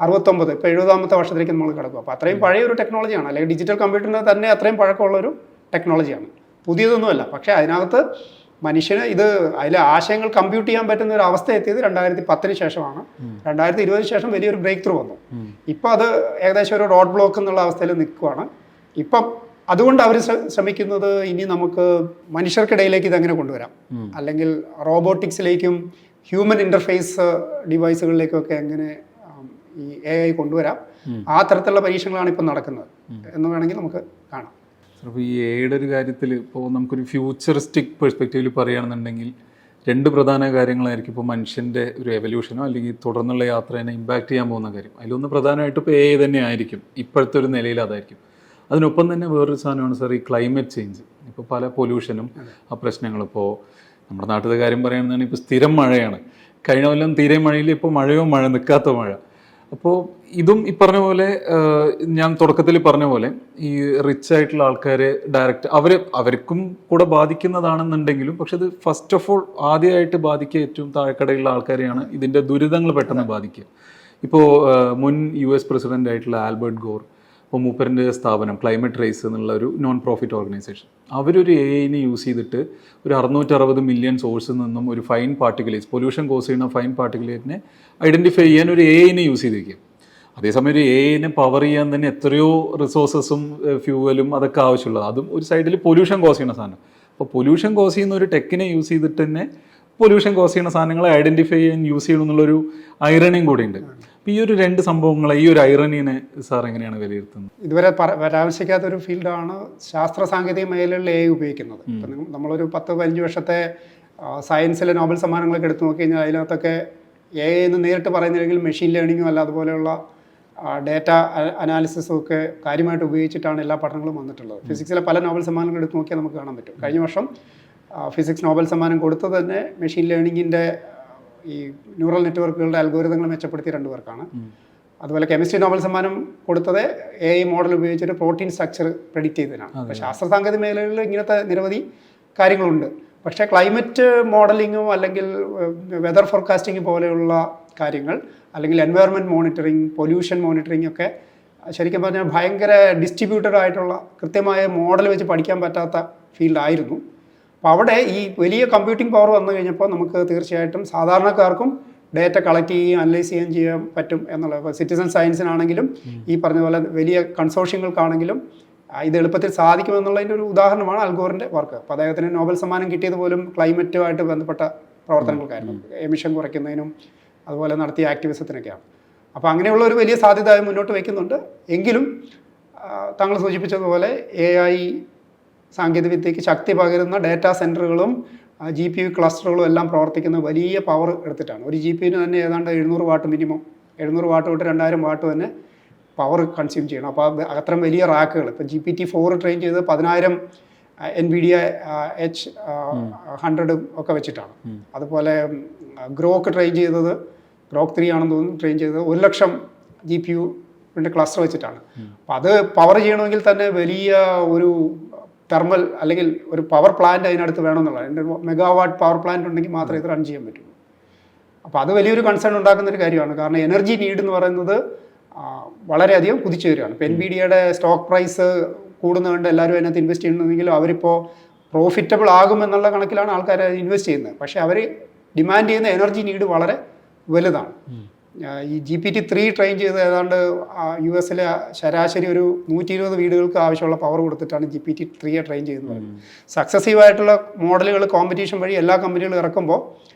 69 ഇപ്പോൾ 70ാമത്തെ വർഷത്തിലേക്ക് നമ്മൾ കിടക്കും. അപ്പോൾ അത്രയും പഴയ ഒരു ടെക്നോളജിയാണ്, അല്ലെങ്കിൽ ഡിജിറ്റൽ കമ്പ്യൂട്ടറിന് തന്നെ അത്രയും പഴക്കമുള്ളൊരു ടെക്നോളജിയാണ്, പുതിയതൊന്നുമല്ല. പക്ഷേ അതിനകത്ത് മനുഷ്യന് അതിലെ ആശയങ്ങൾ കമ്പ്യൂട്ട് ചെയ്യാൻ പറ്റുന്ന ഒരു അവസ്ഥ എത്തിയത് 2010 ശേഷമാണ്. 2020 ശേഷം വലിയൊരു ബ്രേക്ക് ത്രൂ വന്നു. ഇപ്പം അത് ഏകദേശം ഒരു റോഡ് ബ്ലോക്ക് എന്നുള്ള അവസ്ഥയിൽ നിൽക്കുവാണ് ഇപ്പം. അതുകൊണ്ട് അവർ ശ്രമിക്കുന്നത് ഇനി നമുക്ക് മനുഷ്യർക്കിടയിലേക്ക് ഇതെങ്ങനെ കൊണ്ടുവരാം, അല്ലെങ്കിൽ റോബോട്ടിക്സിലേക്കും ഹ്യൂമൻ ഇൻ്റർഫേസ് ഡിവൈസുകളിലേക്കൊക്കെ എങ്ങനെ ഈ എ ഐ കൊണ്ടുവരാം, ആ തരത്തിലുള്ള പരീക്ഷണങ്ങളാണ് ഇപ്പം നടക്കുന്നത് എന്ന് വേണമെങ്കിൽ നമുക്ക് കാണാം. അപ്പോൾ ഈ എയുടെ ഒരു കാര്യത്തിൽ ഇപ്പോൾ നമുക്കൊരു ഫ്യൂച്ചറിസ്റ്റിക് പെർസ്പെക്റ്റീവിൽ പറയുകയാണെന്നുണ്ടെങ്കിൽ 2 പ്രധാന കാര്യങ്ങളായിരിക്കും ഇപ്പോൾ മനുഷ്യൻ്റെ ഒരു എവല്യൂഷനോ അല്ലെങ്കിൽ തുടർന്നുള്ള യാത്രേനെ ഇമ്പാക്റ്റ് ചെയ്യാൻ പോകുന്ന കാര്യം. അതിലൊന്ന് പ്രധാനമായിട്ടും ഇപ്പോൾ എ തന്നെ ആയിരിക്കും, ഇപ്പോഴത്തെ ഒരു നിലയിൽ അതായിരിക്കും. അതിനൊപ്പം തന്നെ വേറൊരു സാധനമാണ് സാർ ഈ ക്ലൈമറ്റ് ചേഞ്ച്. ഇപ്പോൾ പല പൊല്യൂഷനും ആ പ്രശ്നങ്ങളും, ഇപ്പോൾ നമ്മുടെ നാട്ടിലെ കാര്യം പറയുകയാണെന്നുണ്ടെങ്കിൽ ഇപ്പോൾ സ്ഥിരം മഴയാണ്, കഴിഞ്ഞ കൊല്ലം തീരെ മഴയിൽ ഇപ്പോൾ മഴ നിൽക്കാത്ത മഴ. അപ്പോൾ ഇതും ഈ പറഞ്ഞ പോലെ ഞാൻ തുടക്കത്തിൽ പറഞ്ഞ പോലെ ഈ റിച്ച് ആയിട്ടുള്ള ആൾക്കാരെ ഡയറക്റ്റ് അവർക്കും കൂടെ ബാധിക്കുന്നതാണെന്നുണ്ടെങ്കിലും, പക്ഷെ ഇത് ഫസ്റ്റ് ഓഫ് ഓൾ ആദ്യമായിട്ട് ബാധിക്കുക ഏറ്റവും താഴെക്കടയുള്ള ആൾക്കാരെയാണ് ഇതിൻ്റെ ദുരിതങ്ങൾ പെട്ടെന്ന് ബാധിക്കുക. ഇപ്പോൾ മുൻ US പ്രസിഡന്റ് ആയിട്ടുള്ള ആൽബർട്ട് ഗോർ, ഇപ്പോൾ മൂപ്പറിൻ്റെ സ്ഥാപനം ക്ലൈമറ്റ് റേസ് എന്നുള്ള ഒരു നോൺ പ്രോഫിറ്റ് ഓർഗനൈസേഷൻ, അവരൊരു AI യൂസ് ചെയ്തിട്ട് ഒരു 660 മില്യൺ സോഴ്സിൽ നിന്നും ഒരു ഫൈൻ പാർട്ടിക്കുലേറ്റ്സ്, പൊല്യൂഷൻ കോസ് ചെയ്യുന്ന ഫൈൻ പാർട്ടിക്കുലേറ്റിനെ ഐഡൻറ്റിഫൈ ചെയ്യാൻ ഒരു AI യൂസ് ചെയ്തിരിക്കും. അതേസമയം ഒരു AI പവർ ചെയ്യാൻ തന്നെ എത്രയോ റിസോഴ്സസും ഫ്യൂവലും അതൊക്കെ ആവശ്യമുള്ളത്, അതും ഒരു സൈഡിൽ പൊല്യൂഷൻ കോസ് ചെയ്യുന്ന സാധനം. അപ്പോൾ പൊല്യൂഷൻ കോസ് ചെയ്യുന്ന ഒരു ടെക്കിനെ യൂസ് ചെയ്തിട്ട് തന്നെ പൊല്യൂഷൻ കോസ് ചെയ്യുന്ന സാധനങ്ങളെ ഐഡൻറ്റിഫൈ ചെയ്യാൻ യൂസ് ചെയ്യണം എന്നുള്ളൊരു ഐറണിയും കൂടി ഉണ്ട്. അപ്പോൾ ഈ ഒരു 2 സംഭവങ്ങളെ, ഈ ഒരു ഐറണിനെ സാർ എങ്ങനെയാണ് വിലയിരുത്തുന്നത്? ഇതുവരെ പരാമർശിക്കാത്തൊരു ഫീൽഡാണ് ശാസ്ത്ര സാങ്കേതിക മേഖലകളിൽ AI ഉപയോഗിക്കുന്നത്. ഇപ്പം നമ്മളൊരു 10-15 വർഷത്തെ സയൻസിലെ നോബൽ സമ്മാനങ്ങളൊക്കെ എടുത്തു നോക്കി കഴിഞ്ഞാൽ അതിനകത്തൊക്കെ AI എന്ന് നേരിട്ട് പറയുന്നില്ലെങ്കിൽ മെഷീൻ ലേണിങ്ങും അല്ല അതുപോലെയുള്ള ഡേറ്റ അനാലിസിസും ഒക്കെ കാര്യമായിട്ട് ഉപയോഗിച്ചിട്ടാണ് എല്ലാ പഠനങ്ങളും വന്നിട്ടുള്ളത്. ഫിസിക്സിലെ പല നോബൽ സമ്മാനങ്ങൾ എടുത്ത് നോക്കിയാൽ നമുക്ക് കാണാൻ പറ്റും. കഴിഞ്ഞ വർഷം ഫിസിക്സ് നോബൽ സമ്മാനം കൊടുത്തത് തന്നെ മെഷീൻ ലേണിങ്ങിൻ്റെ ഈ ന്യൂറൽ നെറ്റ്വർക്കുകളുടെ അൽഗോരിതങ്ങൾ മെച്ചപ്പെടുത്തിയ 2 പേർക്കാണ്. അതുപോലെ കെമിസ്ട്രി നോബൽ സമ്മാനം കൊടുത്തത് AI മോഡൽ ഉപയോഗിച്ചിട്ട് പ്രോട്ടീൻ സ്ട്രക്ചർ പ്രെഡിക്റ്റ് ചെയ്തതിനാണ്. അപ്പോൾ ശാസ്ത്ര സാങ്കേതിക മേഖലകളിൽ ഇങ്ങനത്തെ നിരവധി കാര്യങ്ങളുണ്ട്. പക്ഷേ ക്ലൈമറ്റ് മോഡലിങ്ങോ അല്ലെങ്കിൽ വെതർ ഫോർകാസ്റ്റിംഗ് പോലെയുള്ള കാര്യങ്ങൾ, അല്ലെങ്കിൽ എൻവയറൺമെൻറ്റ് മോണിറ്ററിങ്, പൊല്യൂഷൻ മോണിറ്ററിങ് ഒക്കെ ശരിക്കും പറഞ്ഞാൽ ഭയങ്കര ഡിസ്ട്രിബ്യൂട്ടഡ് ആയിട്ടുള്ള കൃത്യമായ മോഡൽ വെച്ച് പഠിക്കാൻ പറ്റാത്ത ഫീൽഡായിരുന്നു. അപ്പോൾ അവിടെ ഈ വലിയ കമ്പ്യൂട്ടിംഗ് പവർ വന്നു കഴിഞ്ഞപ്പോൾ നമുക്ക് തീർച്ചയായിട്ടും സാധാരണക്കാർക്കും ഡേറ്റ കളക്ട് ചെയ്യുകയും അനലൈസ് ചെയ്യുകയും ചെയ്യാൻ പറ്റും എന്നുള്ളത്. ഇപ്പോൾ സിറ്റിസൺ സയൻസിനാണെങ്കിലും ഈ പറഞ്ഞ പോലെ വലിയ കൺസോർഷ്യങ്ങൾക്കാണെങ്കിലും ഇത് എളുപ്പത്തിൽ സാധിക്കുമെന്നുള്ളതിൻ്റെ ഒരു ഉദാഹരണമാണ് അൽഗോറിൻ്റെ വർക്ക്. അപ്പോൾ അദ്ദേഹത്തിന് നോബൽ സമ്മാനം കിട്ടിയത് പോലും ക്ലൈമറ്റുമായിട്ട് ബന്ധപ്പെട്ട പ്രവർത്തനങ്ങൾക്കായിരുന്നു, എമിഷൻ കുറയ്ക്കുന്നതിനും അതുപോലെ നടത്തിയ ആക്ടിവിസത്തിനൊക്കെയാണ്. അപ്പോൾ അങ്ങനെയുള്ള ഒരു വലിയ സാധ്യത മുന്നോട്ട് വയ്ക്കുന്നുണ്ട്. എങ്കിലും താങ്കൾ സൂചിപ്പിച്ചതുപോലെ AI സാങ്കേതികവിദ്യയ്ക്ക് ശക്തി പകരുന്ന ഡേറ്റാ സെൻറ്ററുകളും GPU ക്ലസ്റ്ററുകളും എല്ലാം പ്രവർത്തിക്കുന്ന വലിയ പവർ എടുത്തിട്ടാണ്. ഒരു GPUവിന് തന്നെ ഏതാണ്ട് 700 വാട്ട് മിനിമം, 700 വാട്ട് തൊട്ട് 2000 വാട്ട് തന്നെ പവർ കൺസ്യൂം ചെയ്യണം. അപ്പോൾ അത്രയും വലിയ റാക്കുകൾ, ഇപ്പോൾ GPT-4 ട്രെയിൻ ചെയ്ത് 10,000 NVIDIA H100 ഒക്കെ വെച്ചിട്ടാണ്. അതുപോലെ ഗ്രോക്ക് ട്രെയിൻ ചെയ്തത്, ഗ്രോക്ക് 3 ആണെന്ന് തോന്നുന്നു ട്രെയിൻ ചെയ്തത് 1,00,000 GPU ക്ലസ്റ്റർ വെച്ചിട്ടാണ്. അപ്പോൾ അത് പവർ ചെയ്യണമെങ്കിൽ തന്നെ വലിയ ഒരു തെർമൽ അല്ലെങ്കിൽ ഒരു പവർ പ്ലാന്റ് അതിനടുത്ത് വേണമെന്നുള്ളത്. എൻ്റെ മെഗാവാട്ട് പവർ പ്ലാന്റ് ഉണ്ടെങ്കിൽ മാത്രമേ ഇത് റൺ ചെയ്യാൻ പറ്റുള്ളൂ. അപ്പോൾ അത് വലിയൊരു കൺസേൺ ഉണ്ടാക്കുന്നൊരു കാര്യമാണ്. കാരണം എനർജി നീഡ് എന്ന് പറയുന്നത് വളരെയധികം കുതിച്ചു വരികയാണ്. ഇപ്പോൾ NVIDIAയുടെ സ്റ്റോക്ക് പ്രൈസ് കൂടുന്നതുകൊണ്ട് എല്ലാവരും അതിനകത്ത് ഇൻവെസ്റ്റ് ചെയ്യുന്നുണ്ടെങ്കിലും അവരിപ്പോൾ പ്രോഫിറ്റബിൾ ആകുമെന്നുള്ള കണക്കിലാണ് ആൾക്കാർ ഇൻവെസ്റ്റ് ചെയ്യുന്നത്. പക്ഷേ അവർ ഡിമാൻഡ് ചെയ്യുന്ന എനർജി നീഡ് വളരെ വലുതാണ്. ഈ GPT-3 ട്രെയിൻ ചെയ്ത് ഏതാണ്ട് US-ലെ ശരാശരി ഒരു 120 വീടുകൾക്ക് ആവശ്യമുള്ള പവർ കൊടുത്തിട്ടാണ് GPT-3 ട്രെയിൻ ചെയ്യുന്നത്. സക്സസീവായിട്ടുള്ള മോഡലുകൾ കോമ്പറ്റീഷൻ വഴി എല്ലാ കമ്പനികളും ഇറക്കുമ്പോൾ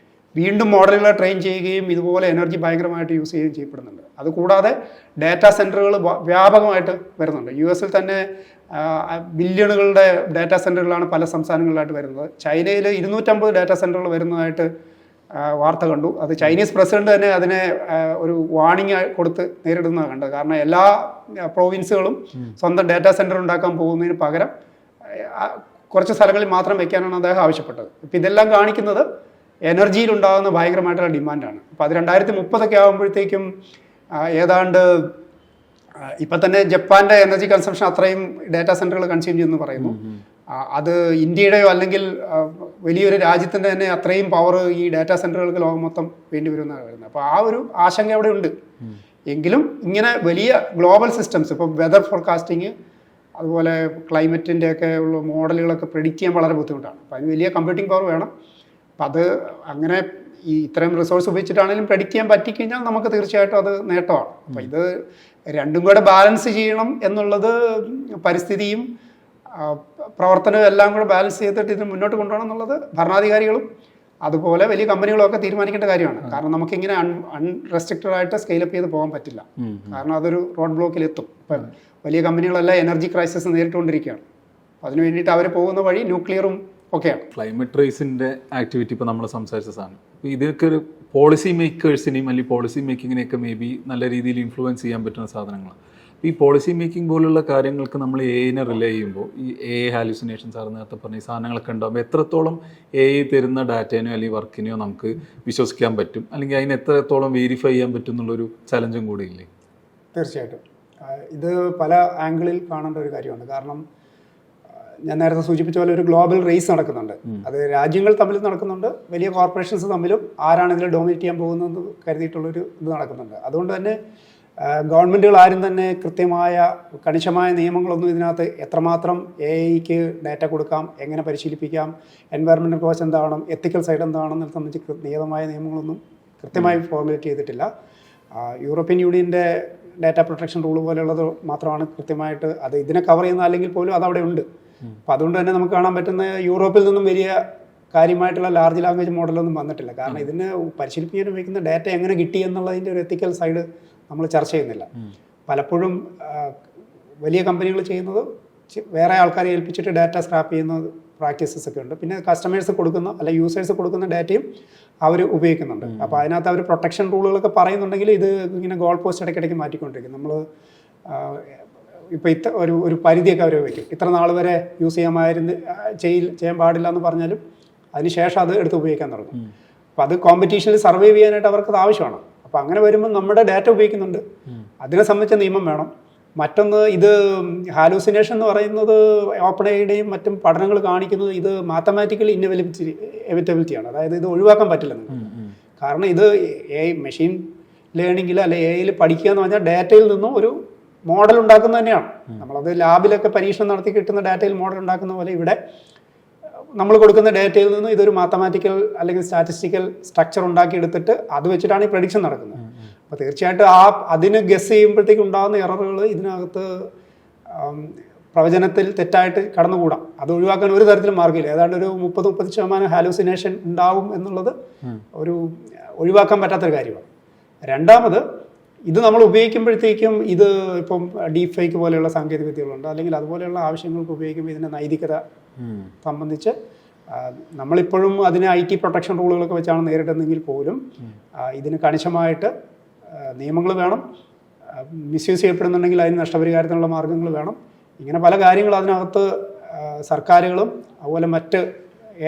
വീണ്ടും മോഡലുകളെ ട്രെയിൻ ചെയ്യുകയും ഇതുപോലെ എനർജി ഭയങ്കരമായിട്ട് യൂസ് ചെയ്യുകയും ചെയ്യപ്പെടുന്നുണ്ട്. അതുകൂടാതെ ഡാറ്റാ സെൻറ്ററുകൾ വ്യാപകമായിട്ട് വരുന്നുണ്ട്. US തന്നെ ബില്യണുകളുടെ ഡാറ്റാ സെൻറ്ററുകളാണ് പല സംസ്ഥാനങ്ങളിലായിട്ട് വരുന്നത്. ചൈനയിൽ 250 ഡാറ്റാ സെൻറ്ററുകൾ വരുന്നതായിട്ട് വാർത്ത കണ്ടു. അത് ചൈനീസ് പ്രസിഡന്റ് തന്നെ അതിനെ ഒരു വാണിംഗ് കൊടുത്ത് നേരിടുന്നതാണ് കണ്ടത്. കാരണം എല്ലാ പ്രോവിൻസുകളും സ്വന്തം ഡാറ്റാ സെൻറ്റർ ഉണ്ടാക്കാൻ പോകുന്നതിന് പകരം കുറച്ച് സ്ഥലങ്ങളിൽ മാത്രം വെക്കാനാണ് അദ്ദേഹം ആവശ്യപ്പെട്ടത്. ഇപ്പം ഇതെല്ലാം കാണിക്കുന്നത് എനർജിയിലുണ്ടാകുന്ന ഭയങ്കരമായിട്ടുള്ള ഡിമാൻഡാണ്. അപ്പോൾ അത് 2030 ആകുമ്പോഴത്തേക്കും ഏതാണ്ട് ഇപ്പം തന്നെ ജപ്പാൻ്റെ എനർജി കൺസംഷൻ അത്രയും ഡാറ്റാ സെൻറ്ററുകൾ കൺസ്യൂം ചെയ്യുമെന്ന് പറയുന്നു. അത് ഇന്ത്യയുടെയോ അല്ലെങ്കിൽ വലിയൊരു രാജ്യത്തിൻ്റെ തന്നെ അത്രയും പവർ ഈ ഡാറ്റാ സെൻറ്ററുകൾക്ക് ലോകം മൊത്തം വേണ്ടി വരുമെന്നാണ് വരുന്നത്. അപ്പോൾ ആ ഒരു ആശങ്ക അവിടെ ഉണ്ട്. എങ്കിലും ഇങ്ങനെ വലിയ ഗ്ലോബൽ സിസ്റ്റംസ്, ഇപ്പോൾ വെതർ ഫോർകാസ്റ്റിങ്, അതുപോലെ ക്ലൈമറ്റിൻ്റെ ഒക്കെ ഉള്ള മോഡലുകളൊക്കെ പ്രെഡിക്റ്റ് ചെയ്യാൻ വളരെ ബുദ്ധിമുട്ടാണ്. അപ്പോൾ അതിന് വലിയ കമ്പ്യൂട്ടിംഗ് പവർ വേണം. അപ്പം അത് അങ്ങനെ ഈ ഇത്രയും റിസോഴ്സ് ഉപയോഗിച്ചിട്ടാണെങ്കിലും പ്രെഡിക്റ്റ് ചെയ്യാൻ പറ്റിക്കഴിഞ്ഞാൽ നമുക്ക് തീർച്ചയായിട്ടും അത് നേട്ടമാണ്. അപ്പോൾ ഇത് രണ്ടും കൂടെ ബാലൻസ് ചെയ്യണം എന്നുള്ളത് പരിസ്ഥിതിയും പ്രവർത്തനവും എല്ലാം കൂടെ ബാലൻസ് ചെയ്തിട്ട് ഇത് മുന്നോട്ട് കൊണ്ടുപോകണം എന്നുള്ളത് ഭരണാധികാരികളും അതുപോലെ വലിയ കമ്പനികളും ഒക്കെ തീരുമാനിക്കേണ്ട കാര്യമാണ്. കാരണം നമുക്കിങ്ങനെ അൺറെസ്ട്രിക്റ്റഡ് ആയിട്ട് സ്കെയിലപ്പ് ചെയ്ത് പോകാൻ പറ്റില്ല. കാരണം അതൊരു റോഡ് ബ്ലോക്കിലെത്തും. ഇപ്പം വലിയ കമ്പനികളെല്ലാം എനർജി ക്രൈസിസ് നേരിട്ടുകൊണ്ടിരിക്കുകയാണ്. അതിന് വേണ്ടിയിട്ട് അവർ പോകുന്ന വഴി ന്യൂക്ലിയറും ഒക്കെയാണ്. ക്ലൈമറ്റ് റേസിൻ്റെ ആക്ടിവിറ്റി ഇപ്പോൾ നമ്മൾ സംസാരിച്ച സാധനം, അപ്പോൾ ഇതൊക്കെ ഒരു പോളിസി മേക്കേഴ്സിനെയും അല്ലെങ്കിൽ പോളിസി മേക്കിങ്ങിനെയൊക്കെ മേ ബി നല്ല രീതിയിൽ ഇൻഫ്ലുവൻസ് ചെയ്യാൻ പറ്റുന്ന സാധനങ്ങളാണ്. ഈ പോളിസി മേക്കിംഗ് പോലുള്ള കാര്യങ്ങൾക്ക് നമ്മൾ എഐനെ റിലേ ചെയ്യുമ്പോൾ ഈ AI ഹാലുസിനേഷൻ സാർ നേരത്തെ പറഞ്ഞ ഈ സാധനങ്ങളൊക്കെ ഉണ്ടാകുമ്പോൾ എത്രത്തോളം AI തരുന്ന ഡാറ്റേനോ അല്ലെങ്കിൽ വർക്കിനെയോ നമുക്ക് വിശ്വസിക്കാൻ പറ്റും, അല്ലെങ്കിൽ അതിന് എത്രത്തോളം വെരിഫൈ ചെയ്യാൻ പറ്റും എന്നുള്ളൊരു ചലഞ്ചും കൂടി ഇല്ലേ? തീർച്ചയായിട്ടും ഇത് പല ആംഗിളിൽ കാണേണ്ട ഒരു കാര്യമാണ്. കാരണം ഞാൻ നേരത്തെ സൂചിപ്പിച്ച പോലെ ഒരു ഗ്ലോബൽ റേസ് നടക്കുന്നുണ്ട്. അത് രാജ്യങ്ങൾ തമ്മിൽ നടക്കുന്നുണ്ട്, വലിയ കോർപ്പറേഷൻസ് തമ്മിലും ആരാണ് ഇതിൽ ഡോമിനേറ്റ് ചെയ്യാൻ പോകുന്നതെന്ന് കരുതിയിട്ടുള്ളൊരു ഇത് നടക്കുന്നുണ്ട്. അതുകൊണ്ട് തന്നെ ഗവൺമെൻറ്റുകൾ ആരും തന്നെ കൃത്യമായ കണിശമായ നിയമങ്ങളൊന്നും ഇതിനകത്ത് എത്രമാത്രം AIക്ക് ഡാറ്റ കൊടുക്കാം, എങ്ങനെ പരിശീലിപ്പിക്കാം, എൻവയറമെൻറ്റൽ കോസ്റ്റ് എന്താണ്, എത്തിക്കൽ സൈഡ് എന്താണെന്ന് സംബന്ധിച്ച് നിയതമായ നിയമങ്ങളൊന്നും കൃത്യമായി ഫോർമുലേറ്റ് ചെയ്തിട്ടില്ല. യൂറോപ്യൻ യൂണിയൻ്റെ ഡാറ്റ പ്രൊട്ടക്ഷൻ റൂൾ പോലെയുള്ളത് മാത്രമാണ് കൃത്യമായിട്ട് അത് ഇതിനെ കവർ ചെയ്യുന്ന, അല്ലെങ്കിൽ പോലും അതവിടെ ഉണ്ട്. അപ്പോൾ അതുകൊണ്ട് തന്നെ നമുക്ക് കാണാൻ പറ്റുന്ന യൂറോപ്പിൽ നിന്നും വലിയ കാര്യമായിട്ടുള്ള ലാർജ് ലാംഗ്വേജ് മോഡലൊന്നും വന്നിട്ടില്ല. കാരണം ഇതിന് പരിശീലിപ്പിക്കാൻ ഉപയോഗിക്കുന്ന ഡാറ്റ എങ്ങനെ കിട്ടി എന്നുള്ളതിൻ്റെ ഒരു എത്തിക്കൽ സൈഡ് നമ്മൾ ചർച്ച ചെയ്യുന്നില്ല. പലപ്പോഴും വലിയ കമ്പനികൾ ചെയ്യുന്നത് വേറെ ആൾക്കാരെ ഏൽപ്പിച്ചിട്ട് ഡാറ്റ സ്ക്രാപ്പ് ചെയ്യുന്ന പ്രാക്ടീസസ് ഒക്കെ ഉണ്ട്. പിന്നെ കസ്റ്റമേഴ്സ് കൊടുക്കുന്ന അല്ല യൂസേഴ്സ് കൊടുക്കുന്ന ഡാറ്റയും അവർ ഉപയോഗിക്കുന്നുണ്ട്. അപ്പോൾ അതിനകത്ത് അവർ പ്രൊട്ടക്ഷൻ റൂളുകളൊക്കെ പറയുന്നുണ്ടെങ്കിൽ ഇത് ഇങ്ങനെ ഗോൾ പോസ്റ്റ് ഇടയ്ക്കിടയ്ക്ക് മാറ്റിക്കൊണ്ടിരിക്കും. നമ്മൾ ഇപ്പോൾ ഒരു പരിധിയൊക്കെ അവർ വയ്ക്കും. ഇത്ര നാൾ വരെ യൂസ് ചെയ്യാൻ പാടില്ല എന്ന് പറഞ്ഞാലും അതിനുശേഷം അത് എടുത്ത് ഉപയോഗിക്കാൻ തുടങ്ങും. അപ്പോൾ അത് കോമ്പറ്റീഷനിൽ സർവൈവ് ചെയ്യാനായിട്ട് അവർക്കത് ആവശ്യമാണ്. അപ്പോൾ അങ്ങനെ വരുമ്പോൾ നമ്മുടെ ഡാറ്റ ഉപയോഗിക്കുന്നുണ്ട്, അതിനെ സംബന്ധിച്ച നിയമം വേണം. മറ്റൊന്ന്, ഇത് ഹാലൂസിനേഷൻ എന്ന് പറയുന്നത് ഓപ്പൺ എയുടെയും മറ്റും പഠനങ്ങൾ കാണിക്കുന്നത് ഇത് മാത്തമാറ്റിക്കൽ ഇന്നെവിറ്റബിലിറ്റിയാണ്. അതായത് ഇത് ഒഴിവാക്കാൻ പറ്റില്ല നിങ്ങൾക്ക്. കാരണം ഇത് മെഷീൻ ലേണിങ്ങിൽ അല്ലെ AIയിൽ പഠിക്കുക എന്ന് പറഞ്ഞാൽ ഡാറ്റയിൽ നിന്നും ഒരു മോഡൽ ഉണ്ടാക്കുന്നത് തന്നെയാണ്. നമ്മളത് ലാബിലൊക്കെ പരീക്ഷണം നടത്തി കിട്ടുന്ന ഡാറ്റയിൽ മോഡൽ ഉണ്ടാക്കുന്ന പോലെ ഇവിടെ നമ്മൾ കൊടുക്കുന്ന ഡാറ്റയിൽ നിന്ന് ഇതൊരു മാത്തമാറ്റിക്കൽ അല്ലെങ്കിൽ സ്റ്റാറ്റിസ്റ്റിക്കൽ സ്ട്രക്ചർ ഉണ്ടാക്കി എടുത്തിട്ട് അത് വെച്ചിട്ടാണ് ഈ പ്രഡിക്ഷൻ നടക്കുന്നത്. അപ്പോൾ തീർച്ചയായിട്ടും അതിന് ഗസ് ചെയ്യുമ്പോഴത്തേക്ക് ഉണ്ടാകുന്ന എററുകൾ ഇതിനകത്ത് പ്രവചനത്തിൽ തെറ്റായിട്ട് കടന്നുകൂടാം. അത് ഒഴിവാക്കാൻ ഒരു തരത്തിലും മാർഗ്ഗമില്ല. ഏതാണ്ട് ഒരു 30-30% ഹാലൂസിനേഷൻ ഉണ്ടാവും എന്നുള്ളത് ഒരു ഒഴിവാക്കാൻ പറ്റാത്തൊരു കാര്യമാണ്. രണ്ടാമത്, ഇത് നമ്മൾ ഉപയോഗിക്കുമ്പോഴത്തേക്കും ഇത് ഇപ്പം ഡീപ് ഫേക്ക് പോലെയുള്ള സാങ്കേതിക വിദ്യകളുണ്ട്, അല്ലെങ്കിൽ അതുപോലെയുള്ള ആവശ്യങ്ങൾക്ക് ഉപയോഗിക്കുമ്പോൾ ഇതിൻ്റെ നൈതികത സംബന്ധിച്ച് നമ്മളിപ്പോഴും അതിനെ IT പ്രൊട്ടക്ഷൻ റൂളുകളൊക്കെ വെച്ചാണ് നേരിടുന്നെങ്കിൽ പോലും ഇതിന് കണിശമായിട്ട് നിയമങ്ങൾ വേണം. മിസ്യൂസ് ചെയ്യപ്പെടുന്നുണ്ടെങ്കിൽ അതിന് നഷ്ടപരിഹാരത്തിനുള്ള മാർഗ്ഗങ്ങൾ വേണം. ഇങ്ങനെ പല കാര്യങ്ങൾ അതിനകത്ത് സർക്കാരുകളും അതുപോലെ മറ്റ്